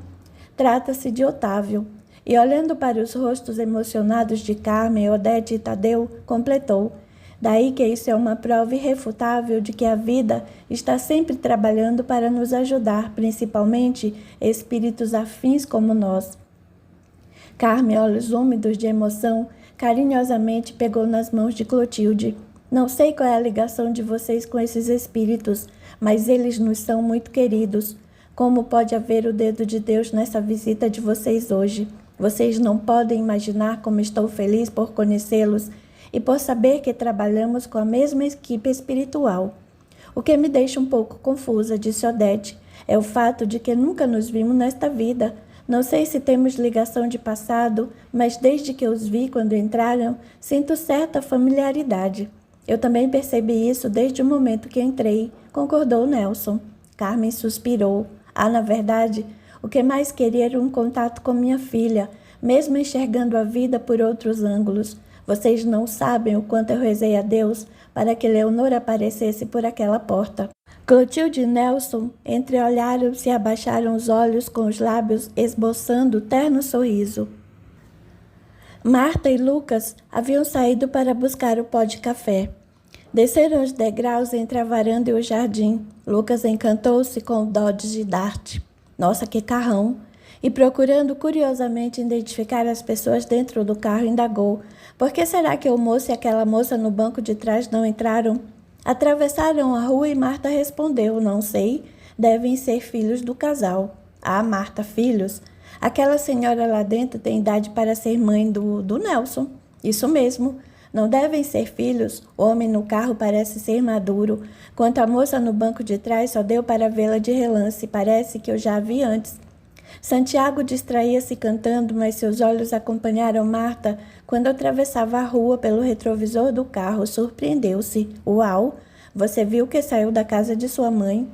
Trata-se de Otávio. E olhando para os rostos emocionados de Carmen, Odete e Tadeu, completou: daí que isso é uma prova irrefutável de que a vida está sempre trabalhando para nos ajudar, principalmente espíritos afins como nós. Carmen, olhos úmidos de emoção, carinhosamente pegou nas mãos de Clotilde. Não sei qual é a ligação de vocês com esses espíritos, mas eles nos são muito queridos. Como pode haver o dedo de Deus nessa visita de vocês hoje? Vocês não podem imaginar como estou feliz por conhecê-los e por saber que trabalhamos com a mesma equipe espiritual. O que me deixa um pouco confusa, disse Odete, é o fato de que nunca nos vimos nesta vida. Não sei se temos ligação de passado, mas desde que os vi quando entraram, sinto certa familiaridade. Eu também percebi isso desde o momento que entrei, concordou Nelson. Carmen suspirou. Na verdade, o que mais queria era um contato com minha filha, mesmo enxergando a vida por outros ângulos. Vocês não sabem o quanto eu rezei a Deus para que Leonor aparecesse por aquela porta. Clotilde e Nelson entreolharam-se e abaixaram os olhos com os lábios esboçando terno sorriso. Marta e Lucas haviam saído para buscar o pó de café. Desceram os degraus entre a varanda e o jardim. Lucas encantou-se com o Dodge Dart. Nossa, que carrão! E procurando curiosamente identificar as pessoas dentro do carro, indagou: por que será que o moço e aquela moça no banco de trás não entraram? Atravessaram a rua e Marta respondeu: não sei, devem ser filhos do casal. Ah, Marta, filhos? Aquela senhora lá dentro tem idade para ser mãe do Nelson. Isso mesmo. Não devem ser filhos. O homem no carro parece ser maduro. Quanto à moça no banco de trás, só deu para vê-la de relance. Parece que eu já a vi antes. Santiago distraía-se cantando, mas seus olhos acompanharam Marta quando atravessava a rua pelo retrovisor do carro. Surpreendeu-se. Uau! Você viu que saiu da casa de sua mãe?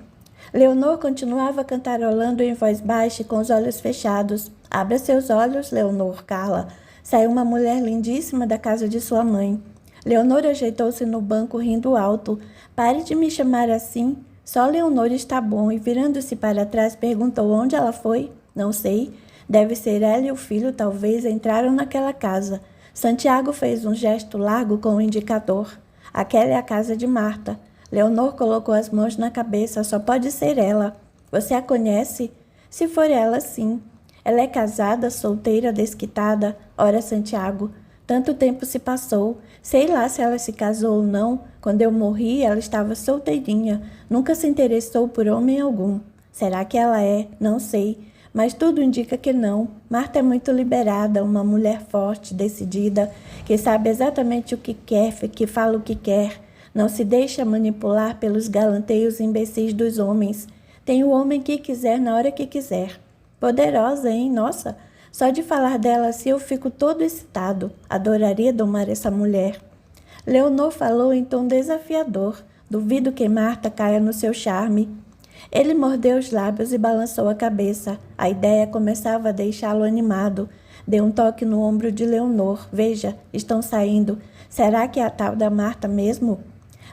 Leonor continuava cantarolando em voz baixa e com os olhos fechados. Abra seus olhos, Leonor, Carla. Saiu uma mulher lindíssima da casa de sua mãe. Leonor ajeitou-se no banco rindo alto. Pare de me chamar assim. Só Leonor está bom. E virando-se para trás, perguntou onde ela foi. Não sei. Deve ser ela e o filho, talvez, entraram naquela casa. Santiago fez um gesto largo com o indicador. Aquela é a casa de Marta. Leonor colocou as mãos na cabeça. Só pode ser ela. Você a conhece? Se for ela, sim. Ela é casada, solteira, desquitada. Ora, Santiago, tanto tempo se passou. Sei lá se ela se casou ou não. Quando eu morri, ela estava solteirinha. Nunca se interessou por homem algum. Será que ela é? Não sei. Mas tudo indica que não. Marta é muito liberada, uma mulher forte, decidida, que sabe exatamente o que quer, que fala o que quer. Não se deixa manipular pelos galanteios imbecis dos homens. Tem o homem que quiser na hora que quiser. Poderosa, hein? Nossa, só de falar dela assim eu fico todo excitado. Adoraria domar essa mulher. Leonor falou em tom desafiador. Duvido que Marta caia no seu charme. Ele mordeu os lábios e balançou a cabeça. A ideia começava a deixá-lo animado. Deu um toque no ombro de Leonor. Veja, estão saindo. Será que é a tal da Marta mesmo?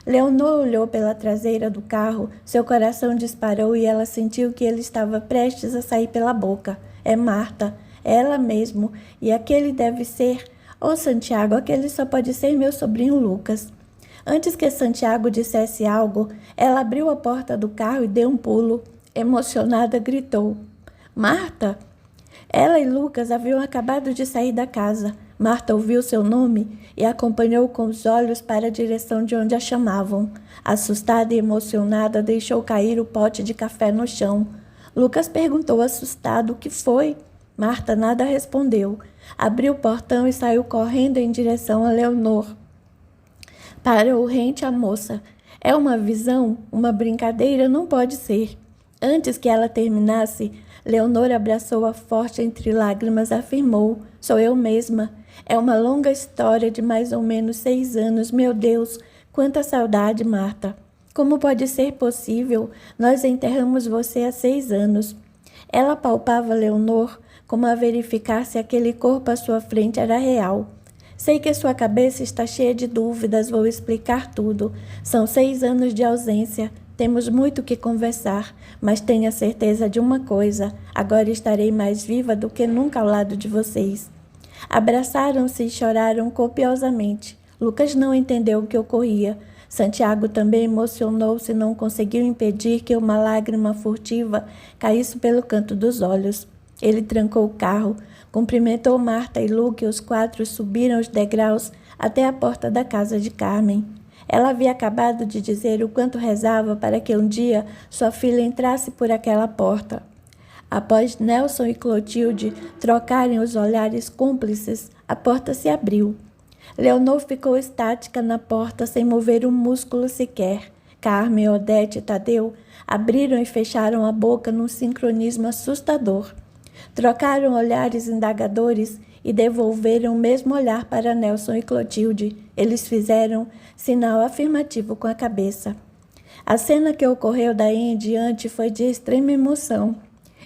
Leonor olhou pela traseira do carro, seu coração disparou e ela sentiu que ele estava prestes a sair pela boca. É Marta, ela mesmo, e aquele deve ser... Oh, Santiago, aquele só pode ser meu sobrinho Lucas. Antes que Santiago dissesse algo, ela abriu a porta do carro e deu um pulo. Emocionada, gritou: Marta! Ela e Lucas haviam acabado de sair da casa. Marta ouviu seu nome e acompanhou com os olhos para a direção de onde a chamavam. Assustada e emocionada, deixou cair o pote de café no chão. Lucas perguntou assustado o que foi. Marta nada respondeu. Abriu o portão e saiu correndo em direção a Leonor. Parou rente à moça. É uma visão? Uma brincadeira? Não pode ser. Antes que ela terminasse, Leonor abraçou-a forte entre lágrimas, afirmou: sou eu mesma. É uma longa história de mais ou menos 6 anos. Meu Deus, quanta saudade, Marta. Como pode ser possível? Nós enterramos você há 6 anos. Ela palpava Leonor como a verificar se aquele corpo à sua frente era real. Sei que sua cabeça está cheia de dúvidas, vou explicar tudo. São 6 anos de ausência. Temos muito que conversar, mas tenha certeza de uma coisa: agora estarei mais viva do que nunca ao lado de vocês. Abraçaram-se e choraram copiosamente. Lucas não entendeu o que ocorria. Santiago também emocionou-se e não conseguiu impedir que uma lágrima furtiva caísse pelo canto dos olhos. Ele trancou o carro, cumprimentou Marta e Luke e os 4 subiram os degraus até a porta da casa de Carmen. Ela havia acabado de dizer o quanto rezava para que um dia sua filha entrasse por aquela porta. Após Nelson e Clotilde trocarem os olhares cúmplices, a porta se abriu. Leonor ficou estática na porta, sem mover um músculo sequer. Carmen, Odete e Tadeu abriram e fecharam a boca num sincronismo assustador. Trocaram olhares indagadores e devolveram o mesmo olhar para Nelson e Clotilde. Eles fizeram sinal afirmativo com a cabeça. A cena que ocorreu daí em diante foi de extrema emoção.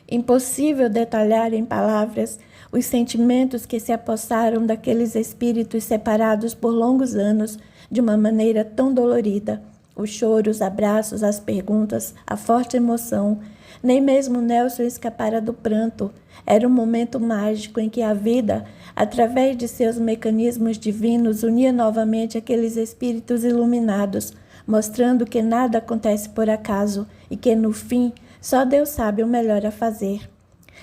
Impossível detalhar em palavras os sentimentos que se apossaram daqueles espíritos separados por longos anos de uma maneira tão dolorida. Os choros, os abraços, as perguntas, a forte emoção. Nem mesmo Nelson escapara do pranto. Era um momento mágico em que a vida, através de seus mecanismos divinos, unia novamente aqueles espíritos iluminados, mostrando que nada acontece por acaso e que, no fim, só Deus sabe o melhor a fazer.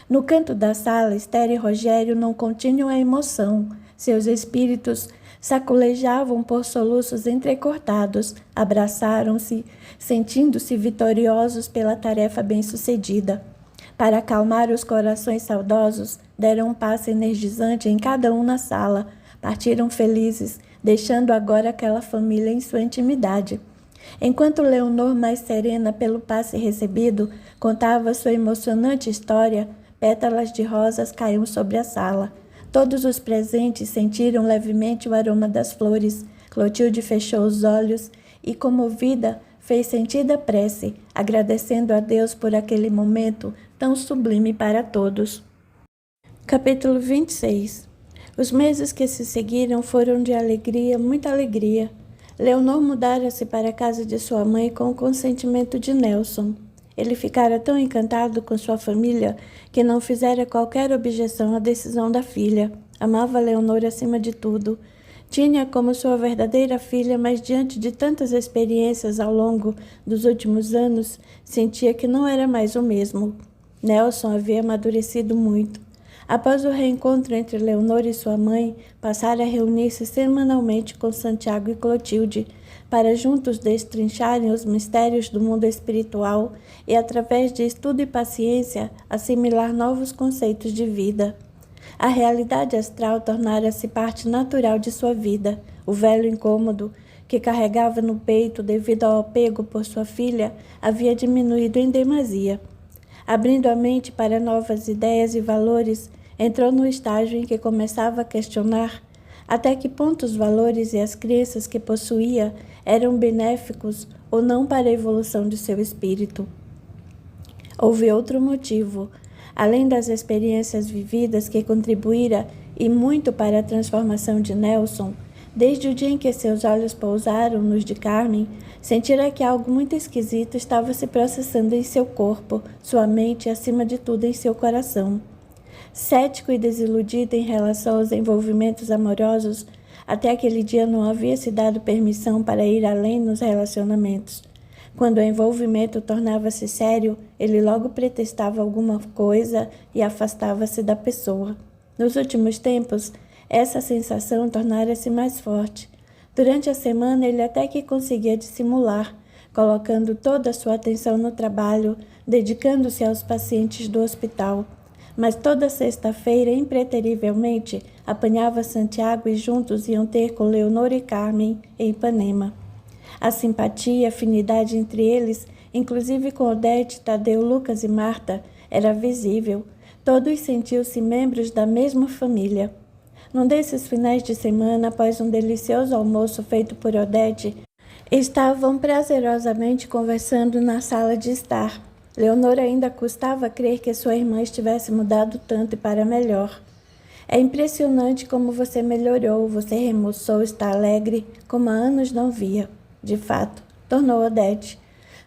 No canto da sala, Esther e Rogério não continham a emoção. Seus espíritos sacolejavam por soluços entrecortados, abraçaram-se, sentindo-se vitoriosos pela tarefa bem-sucedida. Para acalmar os corações saudosos, deram um passo energizante em cada um na sala, partiram felizes, deixando agora aquela família em sua intimidade. Enquanto Leonor, mais serena pelo passe recebido, contava sua emocionante história, pétalas de rosas caíam sobre a sala. Todos os presentes sentiram levemente o aroma das flores. Clotilde fechou os olhos e, comovida, fez sentida prece, agradecendo a Deus por aquele momento tão sublime para todos. Capítulo 26. Os meses que se seguiram foram de alegria, muita alegria. Leonor mudara-se para a casa de sua mãe com o consentimento de Nelson. Ele ficara tão encantado com sua família que não fizera qualquer objeção à decisão da filha. Amava Leonor acima de tudo. Tinha como sua verdadeira filha, mas diante de tantas experiências ao longo dos últimos anos, sentia que não era mais o mesmo. Nelson havia amadurecido muito. Após o reencontro entre Leonor e sua mãe, passara a reunir-se semanalmente com Santiago e Clotilde, para juntos destrincharem os mistérios do mundo espiritual e, através de estudo e paciência, assimilar novos conceitos de vida. A realidade astral tornara-se parte natural de sua vida. O velho incômodo que carregava no peito devido ao apego por sua filha havia diminuído em demasia. Abrindo a mente para novas ideias e valores, entrou no estágio em que começava a questionar até que ponto os valores e as crenças que possuía eram benéficos ou não para a evolução de seu espírito. Houve outro motivo, além das experiências vividas que contribuíra e muito para a transformação de Nelson. Desde o dia em que seus olhos pousaram nos de Carmen, sentira que algo muito esquisito estava se processando em seu corpo, sua mente e, acima de tudo, em seu coração. Cético e desiludido em relação aos envolvimentos amorosos, até aquele dia não havia se dado permissão para ir além nos relacionamentos. Quando o envolvimento tornava-se sério, ele logo pretextava alguma coisa e afastava-se da pessoa. Nos últimos tempos, essa sensação tornara-se mais forte. Durante a semana, ele até que conseguia dissimular, colocando toda a sua atenção no trabalho, dedicando-se aos pacientes do hospital. Mas toda sexta-feira, impreterivelmente, apanhava Santiago e juntos iam ter com Leonor e Carmen em Ipanema. A simpatia e afinidade entre eles, inclusive com Odete, Tadeu, Lucas e Marta, era visível. Todos sentiam-se membros da mesma família. Num desses finais de semana, após um delicioso almoço feito por Odete, estavam prazerosamente conversando na sala de estar. Leonor ainda custava crer que sua irmã estivesse mudado tanto e para melhor. É impressionante como você melhorou, você remoçou, está alegre, como há anos não via. De fato, tornou Odete.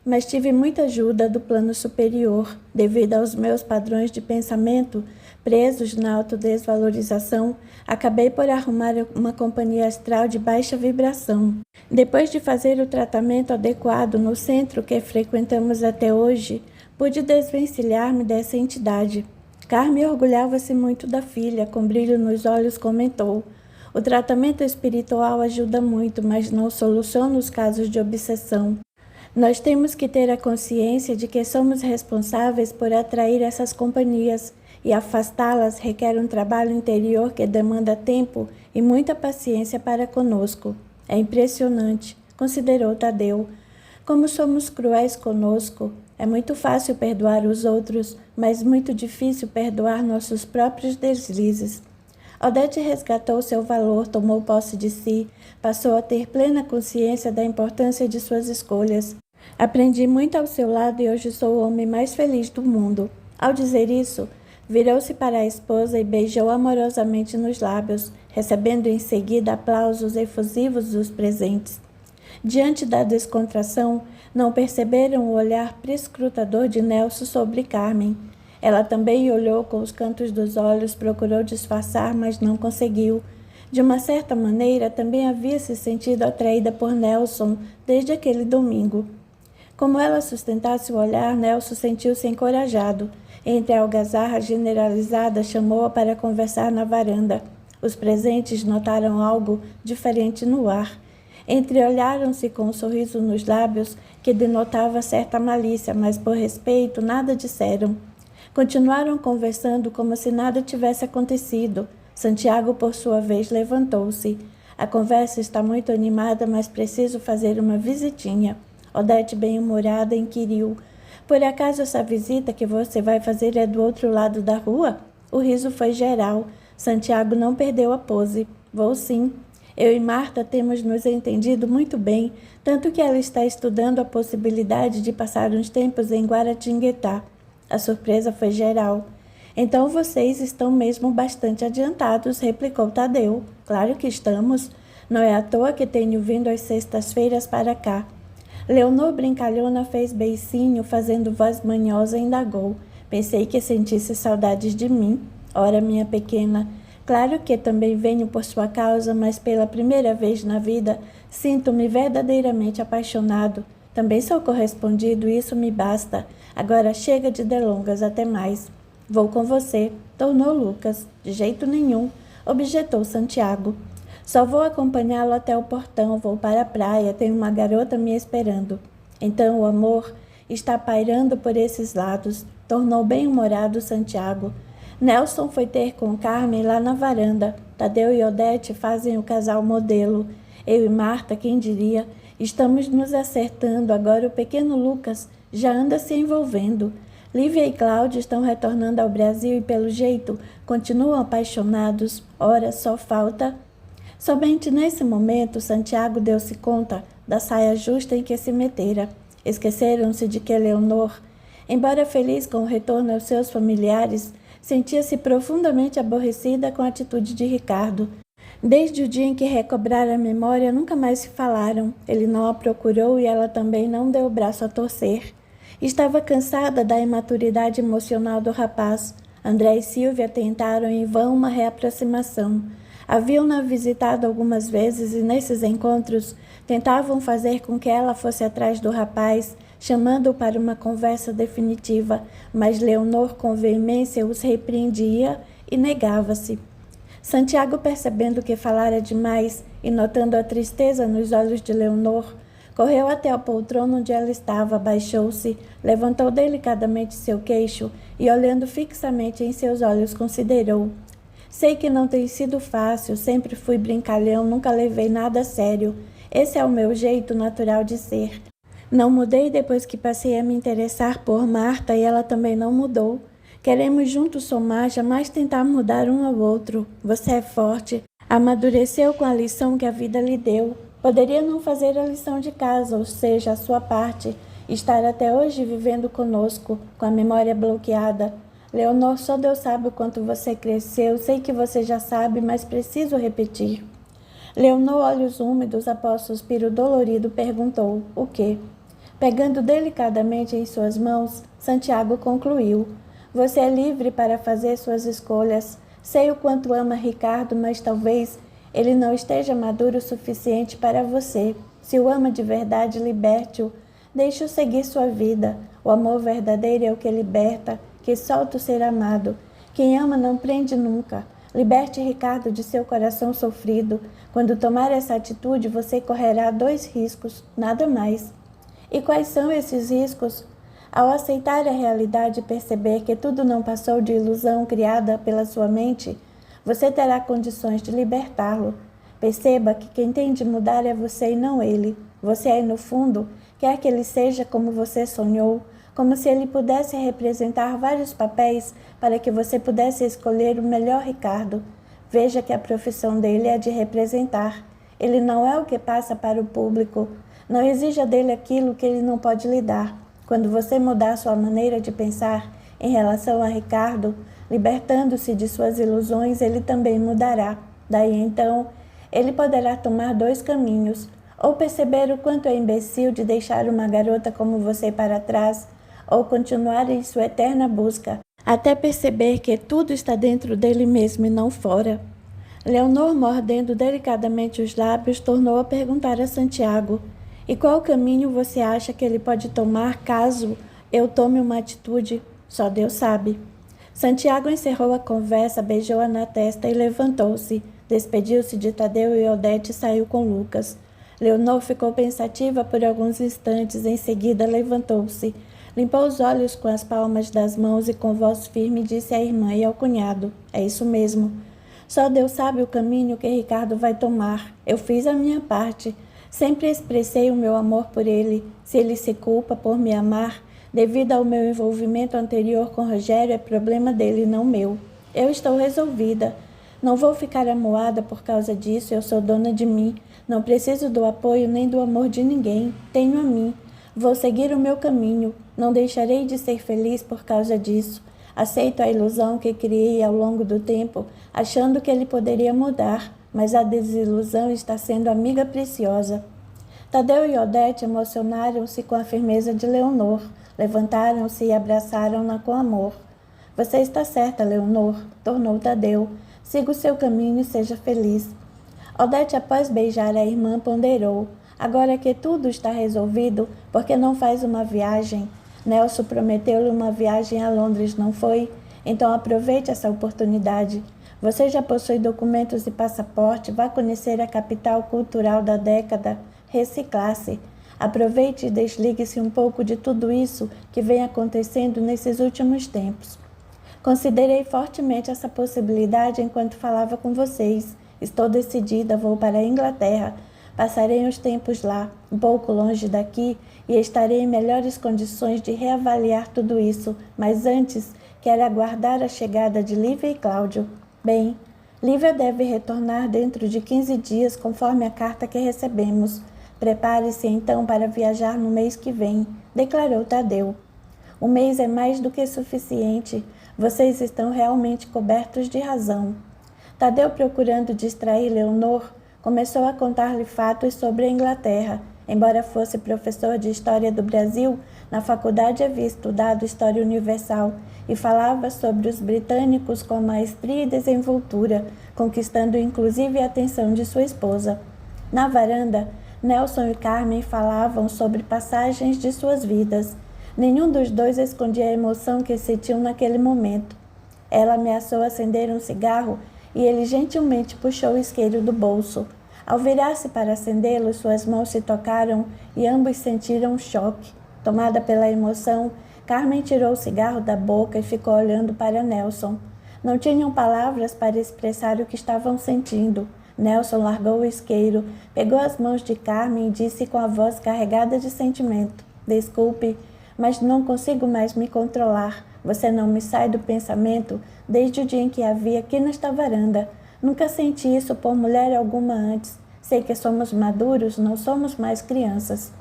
Mas tive muita ajuda do plano superior, devido aos meus padrões de pensamento presos na autodesvalorização, acabei por arrumar uma companhia astral de baixa vibração. Depois de fazer o tratamento adequado no centro que frequentamos até hoje, pude desvencilhar-me dessa entidade. Carmen orgulhava-se muito da filha, com brilho nos olhos comentou: o tratamento espiritual ajuda muito, mas não soluciona os casos de obsessão. Nós temos que ter a consciência de que somos responsáveis por atrair essas companhias, e afastá-las requer um trabalho interior que demanda tempo e muita paciência para conosco. É impressionante, considerou Tadeu, como somos cruéis conosco. É muito fácil perdoar os outros, mas muito difícil perdoar nossos próprios deslizes. Odete resgatou seu valor, tomou posse de si, passou a ter plena consciência da importância de suas escolhas. Aprendi muito ao seu lado e hoje sou o homem mais feliz do mundo. Ao dizer isso, Virou-se para a esposa e beijou amorosamente nos lábios, recebendo em seguida aplausos efusivos dos presentes. Diante da descontração, não perceberam o olhar prescrutador de Nelson sobre Carmen. Ela também olhou com os cantos dos olhos, procurou disfarçar, mas não conseguiu. De uma certa maneira, também havia se sentido atraída por Nelson desde aquele domingo. Como ela sustentasse o olhar, Nelson sentiu-se encorajado. Entre a algazarra generalizada, chamou-a para conversar na varanda. Os presentes notaram algo diferente no ar. Entreolharam-se com um sorriso nos lábios que denotava certa malícia, mas por respeito nada disseram. Continuaram conversando como se nada tivesse acontecido. Santiago, por sua vez, levantou-se. A conversa está muito animada, mas preciso fazer uma visitinha. Odete, bem-humorada, inquiriu: por acaso essa visita que você vai fazer é do outro lado da rua? O riso foi geral. Santiago não perdeu a pose. Vou sim. Eu e Marta temos nos entendido muito bem, tanto que ela está estudando a possibilidade de passar uns tempos em Guaratinguetá. A surpresa foi geral. Então vocês estão mesmo bastante adiantados, replicou Tadeu. Claro que estamos. Não é à toa que tenho vindo às sextas-feiras para cá. Leonor brincalhona fez beicinho, fazendo voz manhosa, e indagou. Pensei que sentisse saudades de mim. Ora, minha pequena, claro que também venho por sua causa, mas pela primeira vez na vida sinto-me verdadeiramente apaixonado. Também sou correspondido e isso me basta. Agora chega de delongas, até mais. Vou com você, tornou Lucas. De jeito nenhum, objetou Santiago. Só vou acompanhá-lo até o portão, vou para a praia, tenho uma garota me esperando. Então o amor está pairando por esses lados, tornou bem-humorado Santiago. Nelson foi ter com Carmen lá na varanda. Tadeu e Odete fazem o casal modelo. Eu e Marta, quem diria, estamos nos acertando. Agora o pequeno Lucas já anda se envolvendo. Lívia e Cláudia estão retornando ao Brasil e, pelo jeito, continuam apaixonados. Ora, só falta... Somente nesse momento, Santiago deu-se conta da saia justa em que se metera. Esqueceram-se de que Leonor, embora feliz com o retorno aos seus familiares, sentia-se profundamente aborrecida com a atitude de Ricardo. Desde o dia em que recobrara a memória, nunca mais se falaram. Ele não a procurou e ela também não deu o braço a torcer. Estava cansada da imaturidade emocional do rapaz. André e Silvia tentaram em vão uma reaproximação. Haviam-na visitado algumas vezes e nesses encontros tentavam fazer com que ela fosse atrás do rapaz, chamando-o para uma conversa definitiva, mas Leonor com veemência os repreendia e negava-se. Santiago, percebendo que falara demais e notando a tristeza nos olhos de Leonor, correu até a poltrona onde ela estava, abaixou-se, levantou delicadamente seu queixo e, olhando fixamente em seus olhos, considerou: sei que não tem sido fácil, sempre fui brincalhão, nunca levei nada a sério. Esse é o meu jeito natural de ser. Não mudei depois que passei a me interessar por Marta e ela também não mudou. Queremos juntos somar, jamais tentar mudar um ao outro. Você é forte, amadureceu com a lição que a vida lhe deu. Poderia não fazer a lição de casa, ou seja, a sua parte, estar até hoje vivendo conosco, com a memória bloqueada. Leonor, só Deus sabe o quanto você cresceu, sei que você já sabe, mas preciso repetir. Leonor, olhos úmidos após suspiro dolorido, perguntou: o quê? Pegando delicadamente em suas mãos, Santiago concluiu: você é livre para fazer suas escolhas. Sei o quanto ama Ricardo, mas talvez ele não esteja maduro o suficiente para você. Se o ama de verdade, liberte-o. Deixe-o seguir sua vida. O amor verdadeiro é o que liberta, que solta o ser amado. Quem ama não prende nunca. Liberte Ricardo de seu coração sofrido. Quando tomar essa atitude, você correrá 2 riscos, nada mais. E quais são esses riscos? Ao aceitar a realidade e perceber que tudo não passou de ilusão criada pela sua mente, você terá condições de libertá-lo. Perceba que quem tem de mudar é você e não ele. Você aí no fundo quer que ele seja como você sonhou, como se ele pudesse representar vários papéis para que você pudesse escolher o melhor Ricardo. Veja que a profissão dele é de representar. Ele não é o que passa para o público. Não exija dele aquilo que ele não pode lhe dar. Quando você mudar sua maneira de pensar em relação a Ricardo, Libertando-se de suas ilusões, ele também mudará. Daí então, ele poderá tomar 2 caminhos: ou perceber o quanto é imbecil de deixar uma garota como você para trás, ou continuar em sua eterna busca, até perceber que tudo está dentro dele mesmo e não fora. Leonor, mordendo delicadamente os lábios, tornou a perguntar a Santiago: e qual caminho você acha que ele pode tomar caso eu tome uma atitude? Só Deus sabe. Santiago encerrou a conversa, beijou-a na testa e levantou-se. Despediu-se de Tadeu e Odete e saiu com Lucas. Leonor ficou pensativa por alguns instantes, em seguida levantou-se. Limpou os olhos com as palmas das mãos e com voz firme disse à irmã e ao cunhado: é isso mesmo. Só Deus sabe o caminho que Ricardo vai tomar. Eu fiz a minha parte. Sempre expressei o meu amor por ele. Se ele se culpa por me amar, devido ao meu envolvimento anterior com Rogério, é problema dele, não meu. Eu estou resolvida. Não vou ficar amuada por causa disso. Eu sou dona de mim. Não preciso do apoio nem do amor de ninguém. Tenho a mim. Vou seguir o meu caminho. Não deixarei de ser feliz por causa disso. Aceito a ilusão que criei ao longo do tempo, achando que ele poderia mudar, mas a desilusão está sendo amiga preciosa. Tadeu e Odete emocionaram-se com a firmeza de Leonor, levantaram-se e abraçaram-na com amor. Você está certa, Leonor, tornou Tadeu. Siga o seu caminho e seja feliz. Odete, após beijar a irmã, ponderou: agora que tudo está resolvido, por que não faz uma viagem? Nelson prometeu-lhe uma viagem a Londres, não foi? Então aproveite essa oportunidade. Você já possui documentos e passaporte, vá conhecer a capital cultural da década, reciclar-se. Aproveite e desligue-se um pouco de tudo isso que vem acontecendo nesses últimos tempos. Considerei fortemente essa possibilidade enquanto falava com vocês. Estou decidida, vou para a Inglaterra. Passarei uns tempos lá, um pouco longe daqui, e estarei em melhores condições de reavaliar tudo isso, mas antes quero aguardar a chegada de Lívia e Cláudio. Bem, Lívia deve retornar dentro de 15 dias, conforme a carta que recebemos. Prepare-se então para viajar no mês que vem, declarou Tadeu. Um mês é mais do que suficiente. Vocês estão realmente cobertos de razão. Tadeu, procurando distrair Leonor, começou a contar-lhe fatos sobre a Inglaterra. Embora fosse professor de História do Brasil, na faculdade havia estudado História Universal e falava sobre os britânicos com maestria e desenvoltura, conquistando inclusive a atenção de sua esposa. Na varanda, Nelson e Carmen falavam sobre passagens de suas vidas. Nenhum dos dois escondia a emoção que sentiam naquele momento. Ela ameaçou acender um cigarro e ele gentilmente puxou o isqueiro do bolso. Ao virar-se para acendê-lo, suas mãos se tocaram e ambos sentiram um choque. Tomada pela emoção, Carmen tirou o cigarro da boca e ficou olhando para Nelson. Não tinham palavras para expressar o que estavam sentindo. Nelson largou o isqueiro, pegou as mãos de Carmen e disse com a voz carregada de sentimento: desculpe, mas não consigo mais me controlar. Você não me sai do pensamento desde o dia em que a vi aqui nesta varanda. Nunca senti isso por mulher alguma antes. Sei que somos maduros, não somos mais crianças.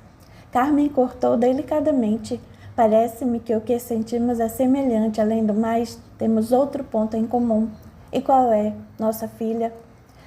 Carmen cortou delicadamente. Parece-me que o que sentimos é semelhante. Além do mais, temos outro ponto em comum. E qual é? Nossa filha.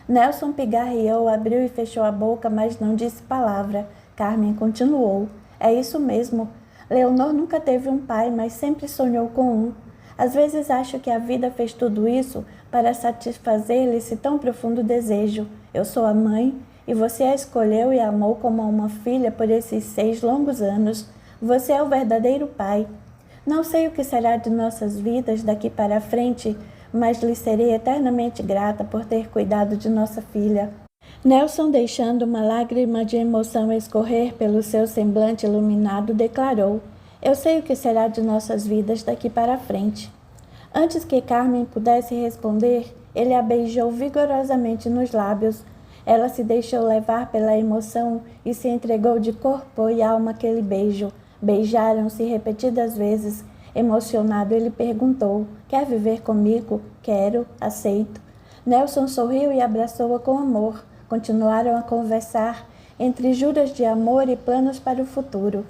Nelson pigarreou, abriu e fechou a boca, mas não disse palavra. Carmen continuou. É isso mesmo. Leonor nunca teve um pai, mas sempre sonhou com um. Às vezes acho que a vida fez tudo isso para satisfazer-lhe esse tão profundo desejo. Eu sou a mãe e você a escolheu e a amou como uma filha por esses 6 longos anos. Você é o verdadeiro pai. Não sei o que será de nossas vidas daqui para frente, mas lhe serei eternamente grata por ter cuidado de nossa filha. Nelson, deixando uma lágrima de emoção escorrer pelo seu semblante iluminado, declarou: eu sei o que será de nossas vidas daqui para frente. Antes que Carmen pudesse responder, ele a beijou vigorosamente nos lábios. Ela se deixou levar pela emoção e se entregou de corpo e alma àquele beijo. Beijaram-se repetidas vezes. Emocionado, ele perguntou: quer viver comigo? Quero, aceito. Nelson sorriu e abraçou-a com amor. Continuaram a conversar, entre juras de amor e planos para o futuro.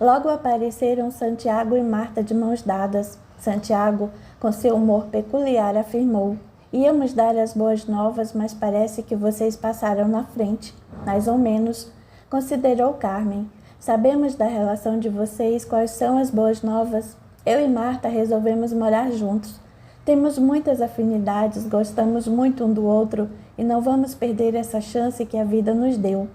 Logo apareceram Santiago e Marta de mãos dadas. Santiago, Com seu humor peculiar, afirmou: íamos dar as boas novas, mas parece que vocês passaram na frente. Mais ou menos, considerou Carmen. Sabemos da relação de vocês, quais são as boas novas? Eu e Marta resolvemos morar juntos. Temos muitas afinidades, gostamos muito um do outro e não vamos perder essa chance que a vida nos deu.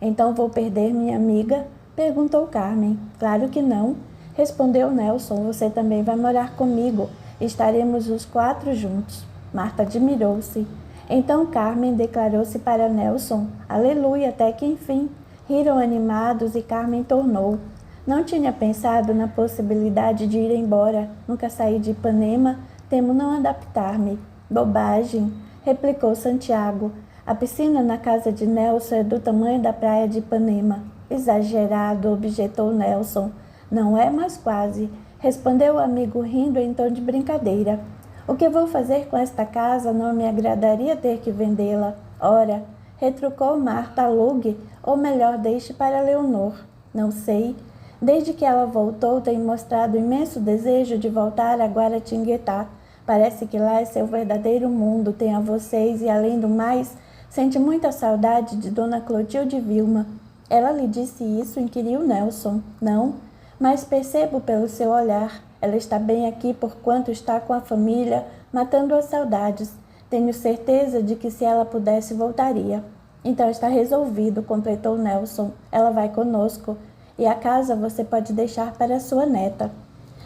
Então vou perder minha amiga? Perguntou Carmen. Claro que não, respondeu Nelson. Você também vai morar comigo. Estaremos os 4 juntos. Marta admirou-se. Então Carmen declarou-se para Nelson. Aleluia, até que enfim. Riram animados e Carmen tornou. Não tinha pensado na possibilidade de ir embora. Nunca saí de Ipanema. Temo não adaptar-me. Bobagem, replicou Santiago. A piscina na casa de Nelson é do tamanho da praia de Ipanema. Exagerado, objetou Nelson. Não é, mas quase, respondeu o amigo rindo em tom de brincadeira. O que vou fazer com esta casa? Não me agradaria ter que vendê-la. Ora, retrucou Marta, alugue, ou melhor, deixe para Leonor. Não sei. Desde que ela voltou, tem mostrado imenso desejo de voltar a Guaratinguetá. Parece que lá é seu verdadeiro mundo, tem a vocês e, além do mais, sente muita saudade de Dona Clotilde Vilma. Ela lhe disse isso? Inquiriu Nelson. Não, mas percebo pelo seu olhar. Ela está bem aqui porquanto está com a família, matando as saudades. Tenho certeza de que se ela pudesse, voltaria. Então está resolvido, completou Nelson. Ela vai conosco. E a casa você pode deixar para sua neta.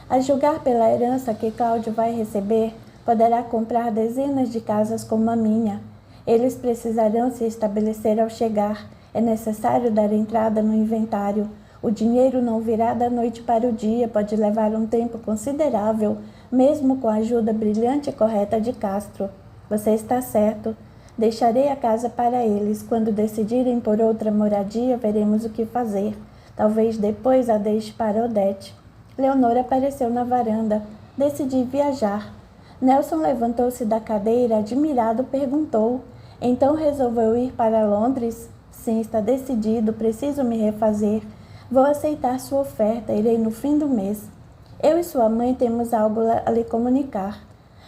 A julgar pela herança que Cláudio vai receber, poderá comprar dezenas de casas como a minha. Eles precisarão se estabelecer ao chegar. É necessário dar entrada no inventário. O dinheiro não virá da noite para o dia, pode levar um tempo considerável, mesmo com a ajuda brilhante e correta de Castro. Você está certo. Deixarei a casa para eles. Quando decidirem por outra moradia, veremos o que fazer. Talvez depois a deixe para Odete. Leonor apareceu na varanda. Decidi viajar. Nelson levantou-se da cadeira, admirado, perguntou. Então resolveu ir para Londres? Sim, está decidido, preciso me refazer. Vou aceitar sua oferta, irei no fim do mês. Eu e sua mãe temos algo a lhe comunicar.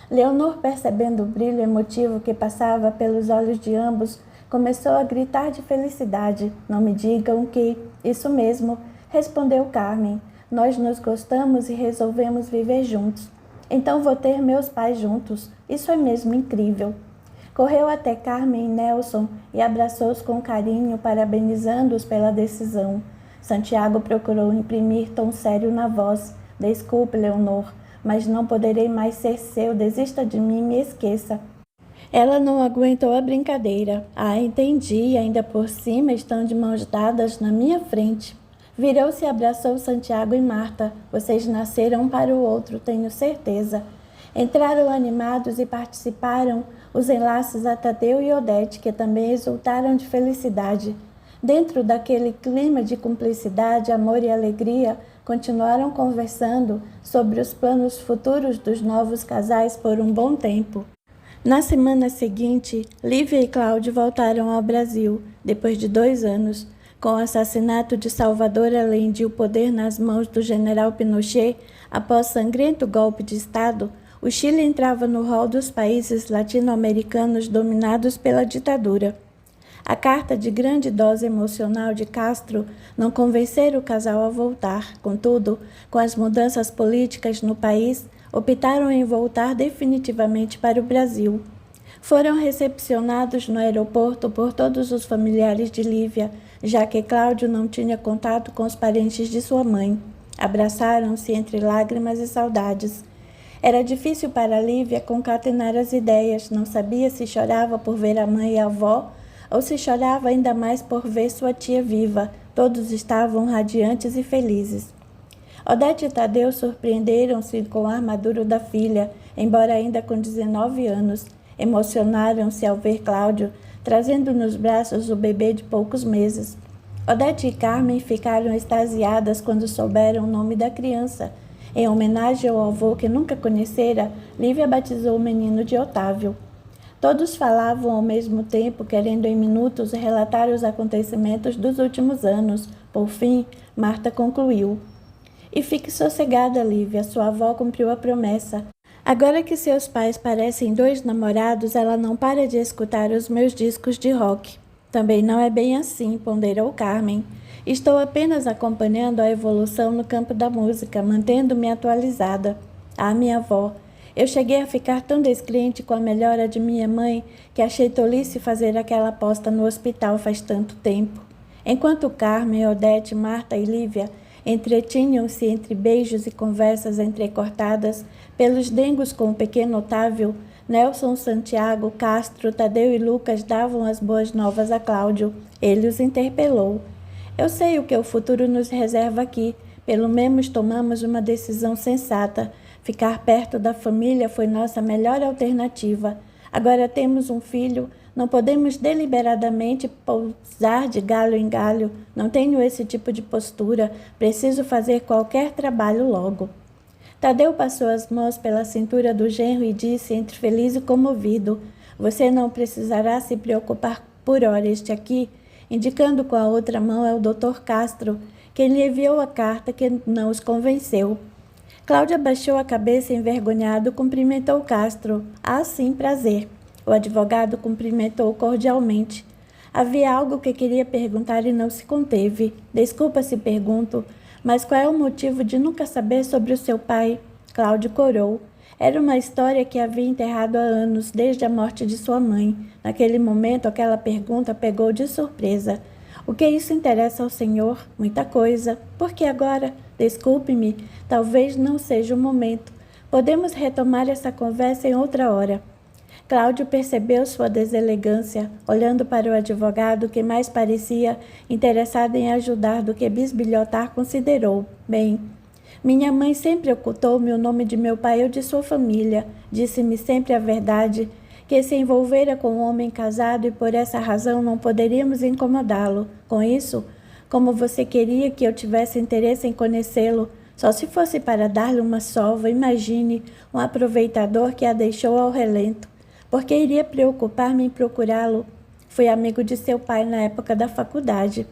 Leonor, percebendo o brilho emotivo que passava pelos olhos de ambos, começou a gritar de felicidade. Não me digam que... Isso mesmo, respondeu Carmen. Nós nos gostamos e resolvemos viver juntos. Então vou ter meus pais juntos. Isso é mesmo incrível. Correu até Carmen e Nelson e abraçou-os com carinho, parabenizando-os pela decisão. Santiago procurou imprimir tom sério na voz. Desculpe, Leonor, mas não poderei mais ser seu. Desista de mim e me esqueça. Ela não aguentou a brincadeira. Entendi. Ainda por cima estão de mãos dadas na minha frente. Virou-se e abraçou Santiago e Marta. Vocês nasceram um para o outro, tenho certeza. Entraram animados e participaram os enlaces a Tadeu e Odete, que também exultaram de felicidade. Dentro daquele clima de cumplicidade, amor e alegria, continuaram conversando sobre os planos futuros dos novos casais por um bom tempo. Na semana seguinte, Lívia e Cláudio voltaram ao Brasil, depois de 2 anos. Com o assassinato de Salvador Allende e o poder nas mãos do general Pinochet, após sangrento golpe de Estado, o Chile entrava no rol dos países latino-americanos dominados pela ditadura. A carta de grande dose emocional de Castro não convencera o casal a voltar. Contudo, com as mudanças políticas no país, optaram em voltar definitivamente para o Brasil. Foram recepcionados no aeroporto por todos os familiares de Lívia, já que Cláudio não tinha contato com os parentes de sua mãe. Abraçaram-se entre lágrimas e saudades. Era difícil para Lívia concatenar as ideias, não sabia se chorava por ver a mãe e a avó, ou se chorava ainda mais por ver sua tia viva. Todos estavam radiantes e felizes. Odete e Tadeu surpreenderam-se com a armadura da filha, embora ainda com 19 anos. Emocionaram-se ao ver Cláudio, trazendo nos braços o bebê de poucos meses. Odete e Carmen ficaram extasiadas quando souberam o nome da criança. Em homenagem ao avô que nunca conhecera, Lívia batizou o menino de Otávio. Todos falavam ao mesmo tempo, querendo em minutos relatar os acontecimentos dos últimos anos. Por fim, Marta concluiu. E fique sossegada, Lívia, sua avó cumpriu a promessa. Agora que seus pais parecem dois namorados, ela não para de escutar os meus discos de rock. Também não é bem assim, ponderou Carmen. Estou apenas acompanhando a evolução no campo da música, mantendo-me atualizada. Ah, minha avó, eu cheguei a ficar tão descrente com a melhora de minha mãe que achei tolice fazer aquela aposta no hospital faz tanto tempo. Enquanto Carmen, Odete, Marta e Lívia entretinham-se entre beijos e conversas entrecortadas pelos dengos com o pequeno Otávio, Nelson, Santiago, Castro, Tadeu e Lucas davam as boas novas a Cláudio. Ele os interpelou. Eu sei o que o futuro nos reserva aqui. Pelo menos tomamos uma decisão sensata. Ficar perto da família foi nossa melhor alternativa. Agora temos um filho. Não podemos deliberadamente pousar de galho em galho. Não tenho esse tipo de postura. Preciso fazer qualquer trabalho logo. Tadeu passou as mãos pela cintura do genro e disse, entre feliz e comovido, você não precisará se preocupar por hora. Este aqui, indicando com a outra mão, é o Dr. Castro, quem lhe enviou a carta que não os convenceu. Cláudia baixou a cabeça envergonhado, cumprimentou Castro. Ah, sim, prazer. O advogado cumprimentou cordialmente. Havia algo que queria perguntar e não se conteve. Desculpa se pergunto, mas qual é o motivo de nunca saber sobre o seu pai? Cláudio corou. Era uma história que havia enterrado há anos, desde a morte de sua mãe. Naquele momento, aquela pergunta pegou de surpresa. O que isso interessa ao senhor? Muita coisa. Por que agora? Desculpe-me, talvez não seja o momento. Podemos retomar essa conversa em outra hora. Cláudio percebeu sua deselegância, olhando para o advogado, que mais parecia interessado em ajudar do que bisbilhotar, considerou. Bem, minha mãe sempre ocultou-me o nome de meu pai ou de sua família. Disse-me sempre a verdade, que se envolvera com um homem casado e por essa razão não poderíamos incomodá-lo. Com isso, como você queria que eu tivesse interesse em conhecê-lo, só se fosse para dar-lhe uma sova, imagine, um aproveitador que a deixou ao relento. Por que iria preocupar-me em procurá-lo? Fui amigo de seu pai na época da faculdade.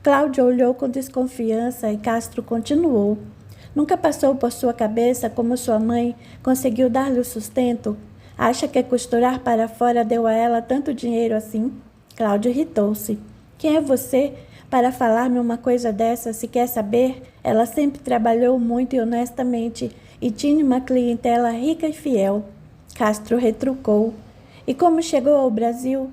Cláudio olhou com desconfiança e Castro continuou. Nunca passou por sua cabeça como sua mãe conseguiu dar-lhe o sustento? Acha que costurar para fora deu a ela tanto dinheiro assim? Cláudio irritou-se. Quem é você para falar-me uma coisa dessa? Se quer saber, ela sempre trabalhou muito e honestamente e tinha uma clientela rica e fiel. Castro retrucou. E como chegou ao Brasil?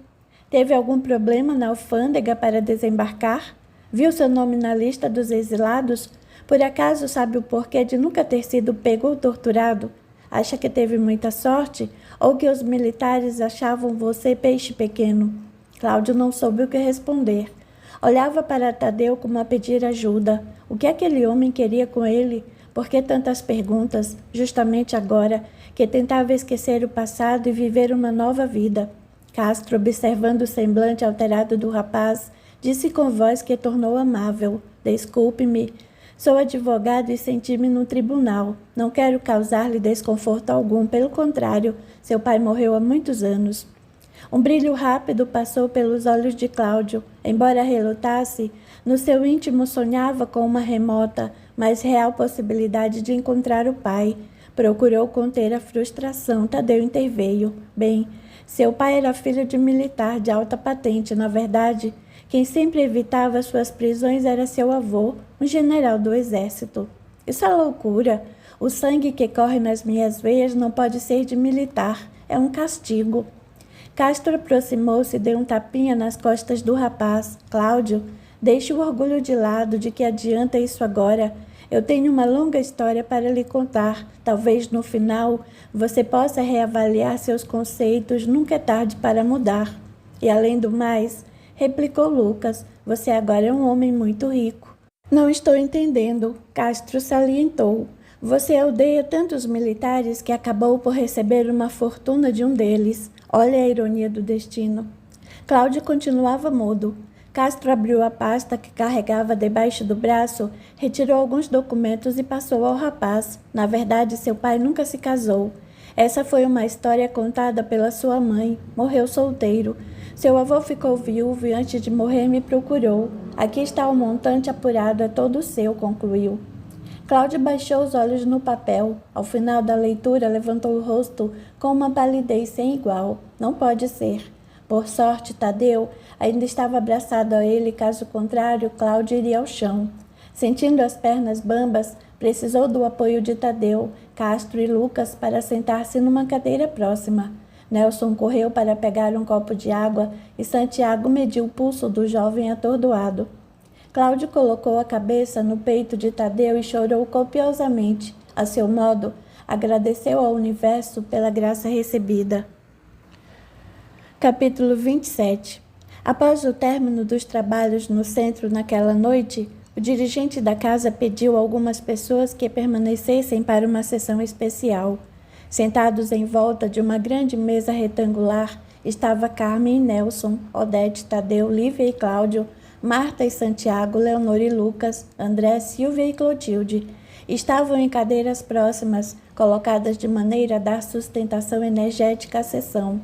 Teve algum problema na alfândega para desembarcar? Viu seu nome na lista dos exilados? Por acaso sabe o porquê de nunca ter sido pego ou torturado? Acha que teve muita sorte? Ou que os militares achavam você peixe pequeno? Cláudio não soube o que responder. Olhava para Tadeu como a pedir ajuda. O que aquele homem queria com ele? Por que tantas perguntas, justamente agora, que tentava esquecer o passado e viver uma nova vida? Castro, observando o semblante alterado do rapaz, disse com voz que tornou amável. Desculpe-me, sou advogado e senti-me no tribunal. Não quero causar-lhe desconforto algum, pelo contrário, seu pai morreu há muitos anos. Um brilho rápido passou pelos olhos de Cláudio. Embora relutasse, no seu íntimo sonhava com uma remota, mas real possibilidade de encontrar o pai. Procurou conter a frustração. Tadeu interveio. Bem, seu pai era filho de militar de alta patente. Na verdade, quem sempre evitava suas prisões era seu avô, um general do exército. Isso é loucura. O sangue que corre nas minhas veias não pode ser de militar. É um castigo. Castro aproximou-se e deu um tapinha nas costas do rapaz. Cláudio, deixe o orgulho de lado. De que adianta isso agora? Eu tenho uma longa história para lhe contar. Talvez no final você possa reavaliar seus conceitos. Nunca é tarde para mudar. E além do mais, replicou Lucas, você agora é um homem muito rico. Não estou entendendo, Castro salientou. Você odeia tantos militares que acabou por receber uma fortuna de um deles. Olha a ironia do destino. Cláudio continuava mudo. Castro abriu a pasta que carregava debaixo do braço, retirou alguns documentos e passou ao rapaz. Na verdade, seu pai nunca se casou. Essa foi uma história contada pela sua mãe. Morreu solteiro. Seu avô ficou viúvo e antes de morrer me procurou. Aqui está o montante apurado, é todo seu, concluiu. Cláudio baixou os olhos no papel. Ao final da leitura, levantou o rosto com uma palidez sem igual. Não pode ser. Por sorte, Tadeu ainda estava abraçado a ele, caso contrário, Cláudio iria ao chão. Sentindo as pernas bambas, precisou do apoio de Tadeu, Castro e Lucas para sentar-se numa cadeira próxima. Nelson correu para pegar um copo de água e Santiago mediu o pulso do jovem atordoado. Cláudio colocou a cabeça no peito de Tadeu e chorou copiosamente. A seu modo, agradeceu ao universo pela graça recebida. Capítulo 27. Após o término dos trabalhos no centro naquela noite, o dirigente da casa pediu a algumas pessoas que permanecessem para uma sessão especial. Sentados em volta de uma grande mesa retangular, estava Carmen e Nelson, Odete, Tadeu, Lívia e Cláudio, Marta e Santiago, Leonor e Lucas, André, Silvia e Clotilde. Estavam em cadeiras próximas, colocadas de maneira a dar sustentação energética à sessão.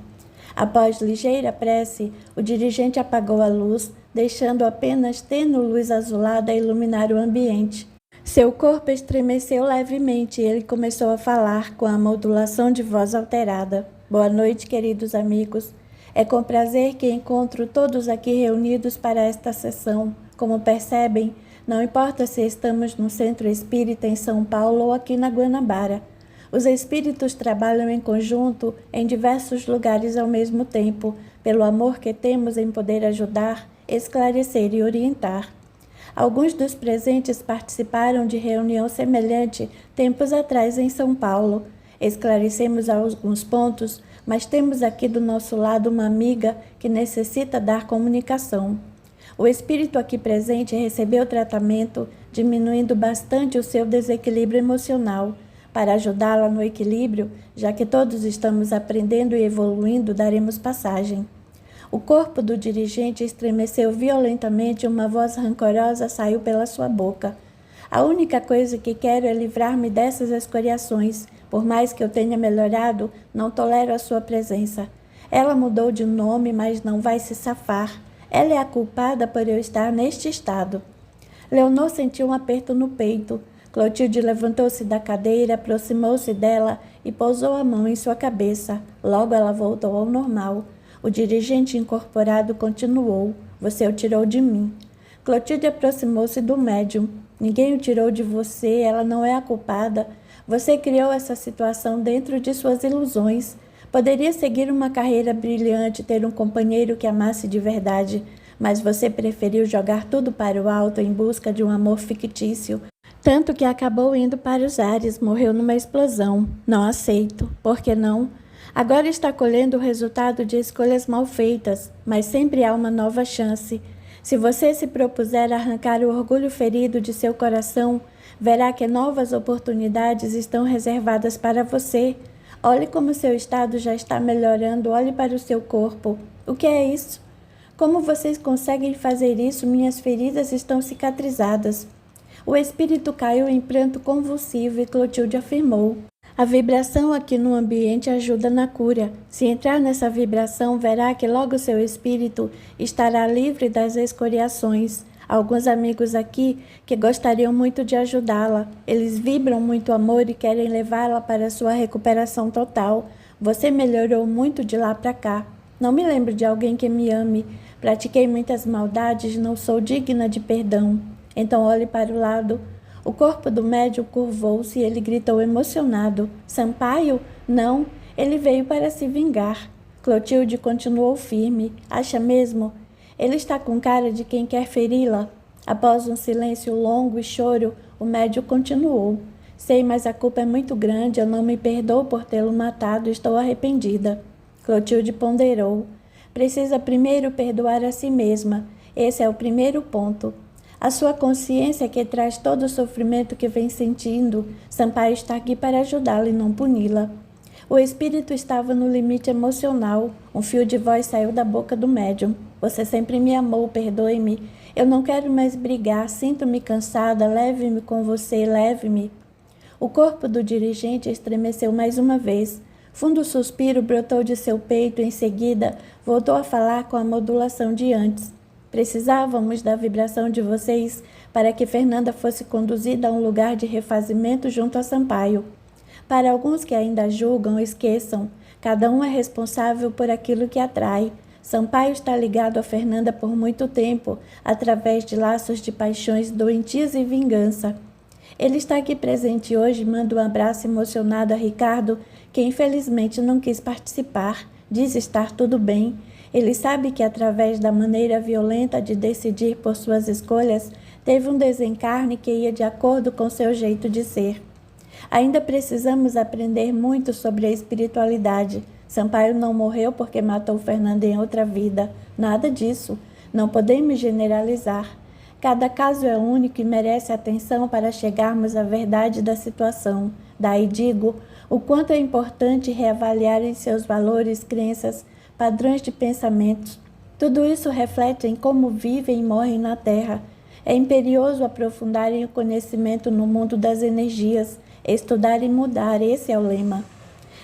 Após ligeira prece, o dirigente apagou a luz, deixando apenas tênue luz azulada a iluminar o ambiente. Seu corpo estremeceu levemente e ele começou a falar com a modulação de voz alterada. Boa noite, queridos amigos. É com prazer que encontro todos aqui reunidos para esta sessão. Como percebem, não importa se estamos no Centro Espírita em São Paulo ou aqui na Guanabara. Os espíritos trabalham em conjunto em diversos lugares ao mesmo tempo, pelo amor que temos em poder ajudar, esclarecer e orientar. Alguns dos presentes participaram de reunião semelhante tempos atrás em São Paulo. Esclarecemos alguns pontos, mas temos aqui do nosso lado uma amiga que necessita dar comunicação. O espírito aqui presente recebeu tratamento, diminuindo bastante o seu desequilíbrio emocional. Para ajudá-la no equilíbrio, já que todos estamos aprendendo e evoluindo, daremos passagem. O corpo do dirigente estremeceu violentamente e uma voz rancorosa saiu pela sua boca. A única coisa que quero é livrar-me dessas escoriações. Por mais que eu tenha melhorado, não tolero a sua presença. Ela mudou de nome, mas não vai se safar. Ela é a culpada por eu estar neste estado. Leonor sentiu um aperto no peito. Clotilde levantou-se da cadeira, aproximou-se dela e pousou a mão em sua cabeça. Logo ela voltou ao normal. O dirigente incorporado continuou. Você o tirou de mim. Clotilde aproximou-se do médium. Ninguém o tirou de você, ela não é a culpada. Você criou essa situação dentro de suas ilusões. Poderia seguir uma carreira brilhante, ter um companheiro que amasse de verdade, mas você preferiu jogar tudo para o alto em busca de um amor fictício. Tanto que acabou indo para os ares, morreu numa explosão. Não aceito. Por que não? Agora está colhendo o resultado de escolhas mal feitas, mas sempre há uma nova chance. Se você se propuser a arrancar o orgulho ferido de seu coração, verá que novas oportunidades estão reservadas para você. Olhe como seu estado já está melhorando, olhe para o seu corpo. O que é isso? Como vocês conseguem fazer isso? Minhas feridas estão cicatrizadas. O espírito caiu em pranto convulsivo e Clotilde afirmou. A vibração aqui no ambiente ajuda na cura. Se entrar nessa vibração, verá que logo seu espírito estará livre das escoriações. Alguns amigos aqui que gostariam muito de ajudá-la. Eles vibram muito amor e querem levá-la para sua recuperação total. Você melhorou muito de lá para cá. Não me lembro de alguém que me ame. Pratiquei muitas maldades, não sou digna de perdão. Então olhe para o lado. O corpo do médium curvou-se e ele gritou emocionado. Sampaio? Não, ele veio para se vingar. Clotilde continuou firme. Acha mesmo? Ele está com cara de quem quer feri-la. Após um silêncio longo e choro, o médium continuou. Sei, mas a culpa é muito grande, eu não me perdoo por tê-lo matado, estou arrependida. Clotilde ponderou. Precisa primeiro perdoar a si mesma. Esse é o primeiro ponto. A sua consciência que traz todo o sofrimento que vem sentindo, Sampaio está aqui para ajudá-la e não puni-la. O espírito estava no limite emocional. Um fio de voz saiu da boca do médium. Você sempre me amou, perdoe-me. Eu não quero mais brigar, sinto-me cansada, leve-me com você, leve-me. O corpo do dirigente estremeceu mais uma vez. Fundo suspiro brotou de seu peito, em seguida voltou a falar com a modulação de antes. Precisávamos da vibração de vocês para que Fernanda fosse conduzida a um lugar de refazimento junto a Sampaio. Para alguns que ainda julgam, esqueçam. Cada um é responsável por aquilo que atrai. Sampaio está ligado a Fernanda por muito tempo, através de laços de paixões doentias e vingança. Ele está aqui presente hoje e manda um abraço emocionado a Ricardo, que infelizmente não quis participar. Diz estar tudo bem. Ele sabe que através da maneira violenta de decidir por suas escolhas, teve um desencarne que ia de acordo com seu jeito de ser. Ainda precisamos aprender muito sobre a espiritualidade. Sampaio não morreu porque matou Fernanda em outra vida. Nada disso. Não podemos generalizar. Cada caso é único e merece atenção para chegarmos à verdade da situação. Daí digo o quanto é importante reavaliar em seus valores, crenças, padrões de pensamentos. Tudo isso reflete em como vivem e morrem na Terra. É imperioso aprofundarem o conhecimento no mundo das energias, estudar e mudar, esse é o lema.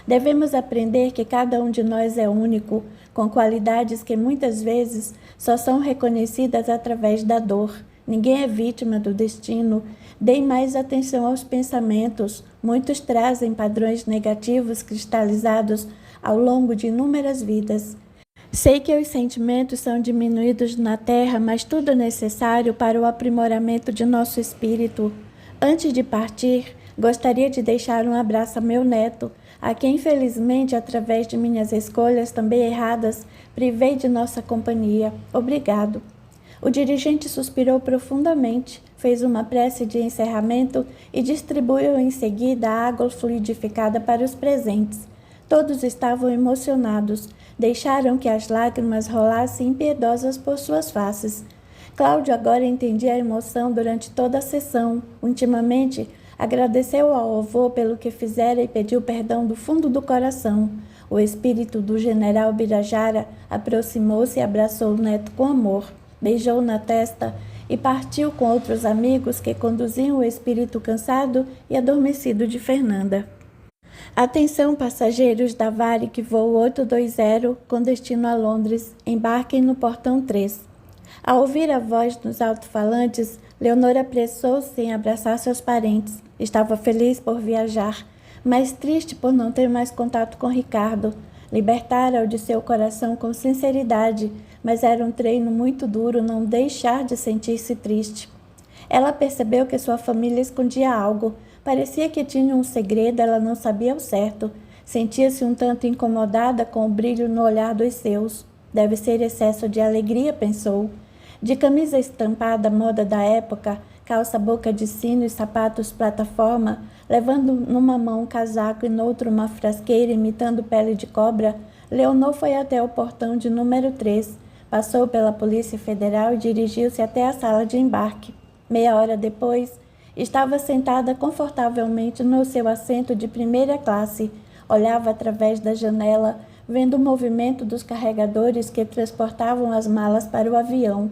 Devemos aprender que cada um de nós é único, com qualidades que muitas vezes só são reconhecidas através da dor. Ninguém é vítima do destino. Deem mais atenção aos pensamentos. Muitos trazem padrões negativos cristalizados ao longo de inúmeras vidas. Sei que os sentimentos são diminuídos na Terra, mas tudo é necessário para o aprimoramento de nosso espírito. Antes de partir, gostaria de deixar um abraço a meu neto, a quem infelizmente, através de minhas escolhas também erradas, privei de nossa companhia. Obrigado. O dirigente suspirou profundamente, fez uma prece de encerramento e distribuiu em seguida a água fluidificada para os presentes. Todos estavam emocionados, deixaram que as lágrimas rolassem impiedosas por suas faces. Cláudio agora entendia a emoção durante toda a sessão. Intimamente, agradeceu ao avô pelo que fizera e pediu perdão do fundo do coração. O espírito do general Birajara aproximou-se e abraçou o neto com amor, beijou na testa e partiu com outros amigos que conduziam o espírito cansado e adormecido de Fernanda. Atenção, passageiros da Varig voo 820 com destino a Londres, embarquem no portão 3. Ao ouvir a voz nos alto-falantes, Leonor apressou-se em abraçar seus parentes. Estava feliz por viajar, mas triste por não ter mais contato com Ricardo. Libertara-o de seu coração com sinceridade, mas era um treino muito duro não deixar de sentir-se triste. Ela percebeu que sua família escondia algo. Parecia que tinha um segredo, ela não sabia ao certo. Sentia-se um tanto incomodada com o brilho no olhar dos seus. Deve ser excesso de alegria, pensou. De camisa estampada, moda da época, calça boca de sino e sapatos plataforma, levando numa mão um casaco e noutra uma frasqueira imitando pele de cobra, Leonor foi até o portão de número 3, passou pela Polícia Federal e dirigiu-se até a sala de embarque. Meia hora depois, estava sentada confortavelmente no seu assento de primeira classe, olhava através da janela, vendo o movimento dos carregadores que transportavam as malas para o avião,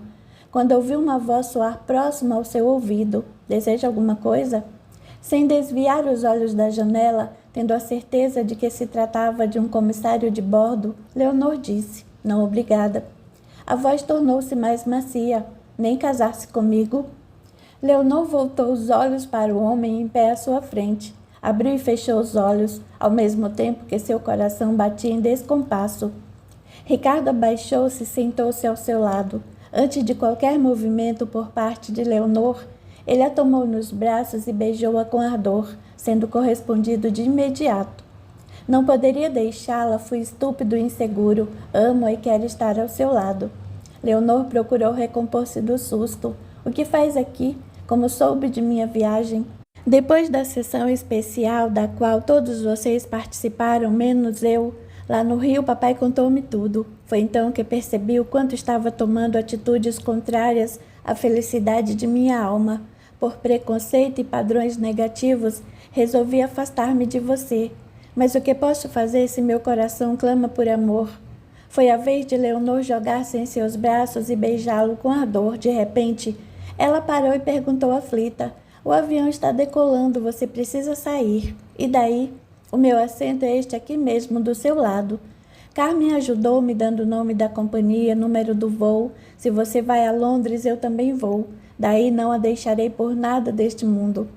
quando ouviu uma voz soar próxima ao seu ouvido. Deseja alguma coisa? Sem desviar os olhos da janela, tendo a certeza de que se tratava de um comissário de bordo, Leonor disse, não obrigada. A voz tornou-se mais macia. Nem casar-se comigo? Leonor voltou os olhos para o homem em pé à sua frente. Abriu e fechou os olhos, ao mesmo tempo que seu coração batia em descompasso. Ricardo abaixou-se e sentou-se ao seu lado. Antes de qualquer movimento por parte de Leonor, ele a tomou nos braços e beijou-a com ardor, sendo correspondido de imediato. Não poderia deixá-la, fui estúpido e inseguro, amo-a e quero estar ao seu lado. Leonor procurou recompor-se do susto. O que faz aqui? Como soube de minha viagem? Depois da sessão especial da qual todos vocês participaram, menos eu, lá no Rio, papai contou-me tudo. Foi então que percebi o quanto estava tomando atitudes contrárias à felicidade de minha alma. Por preconceito e padrões negativos, resolvi afastar-me de você. Mas o que posso fazer se meu coração clama por amor? Foi a vez de Leonor jogar-se em seus braços e beijá-lo com ardor. De repente, ela parou e perguntou aflita, o avião está decolando, você precisa sair. E daí? O meu assento é este aqui mesmo, do seu lado. Carmen ajudou me dando o nome da companhia, número do voo. Se você vai a Londres, eu também vou. Daí não a deixarei por nada deste mundo.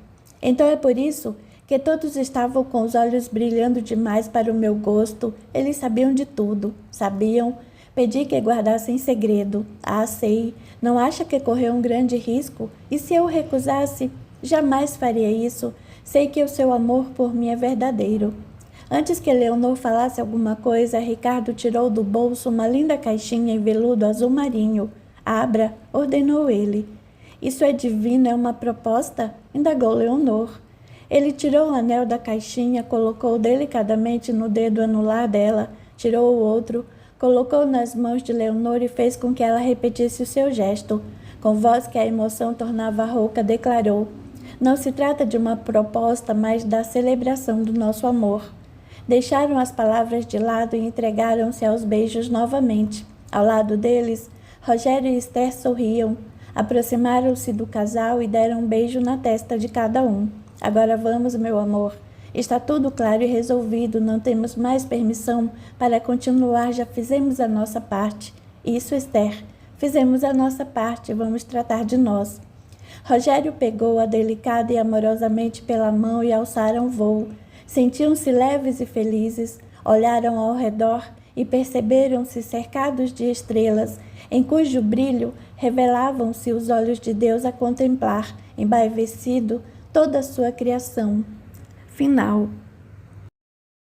Então é por isso que todos estavam com os olhos brilhando demais para o meu gosto. Eles sabiam de tudo. Sabiam. Pedi que guardassem segredo. Ah, sei. Não acha que correu um grande risco? E se eu recusasse? Jamais faria isso. Sei que o seu amor por mim é verdadeiro. Antes que Leonor falasse alguma coisa, Ricardo tirou do bolso uma linda caixinha em veludo azul marinho. Abra, ordenou ele. Isso é divino, é uma proposta? Indagou Leonor. Ele tirou o anel da caixinha, colocou delicadamente no dedo anular dela, tirou o outro, colocou nas mãos de Leonor e fez com que ela repetisse o seu gesto. Com voz que a emoção tornava rouca, declarou: não se trata de uma proposta, mas da celebração do nosso amor. Deixaram as palavras de lado e entregaram-se aos beijos novamente. Ao lado deles, Rogério e Esther sorriam. Aproximaram-se do casal e deram um beijo na testa de cada um. Agora vamos, meu amor. Está tudo claro e resolvido, não temos mais permissão para continuar, já fizemos a nossa parte. Isso, Esther. Fizemos a nossa parte, vamos tratar de nós. Rogério pegou-a delicada e amorosamente pela mão e alçaram voo. Sentiam-se leves e felizes, olharam ao redor e perceberam-se cercados de estrelas, em cujo brilho revelavam-se os olhos de Deus a contemplar, embevecido, toda a sua criação. Final.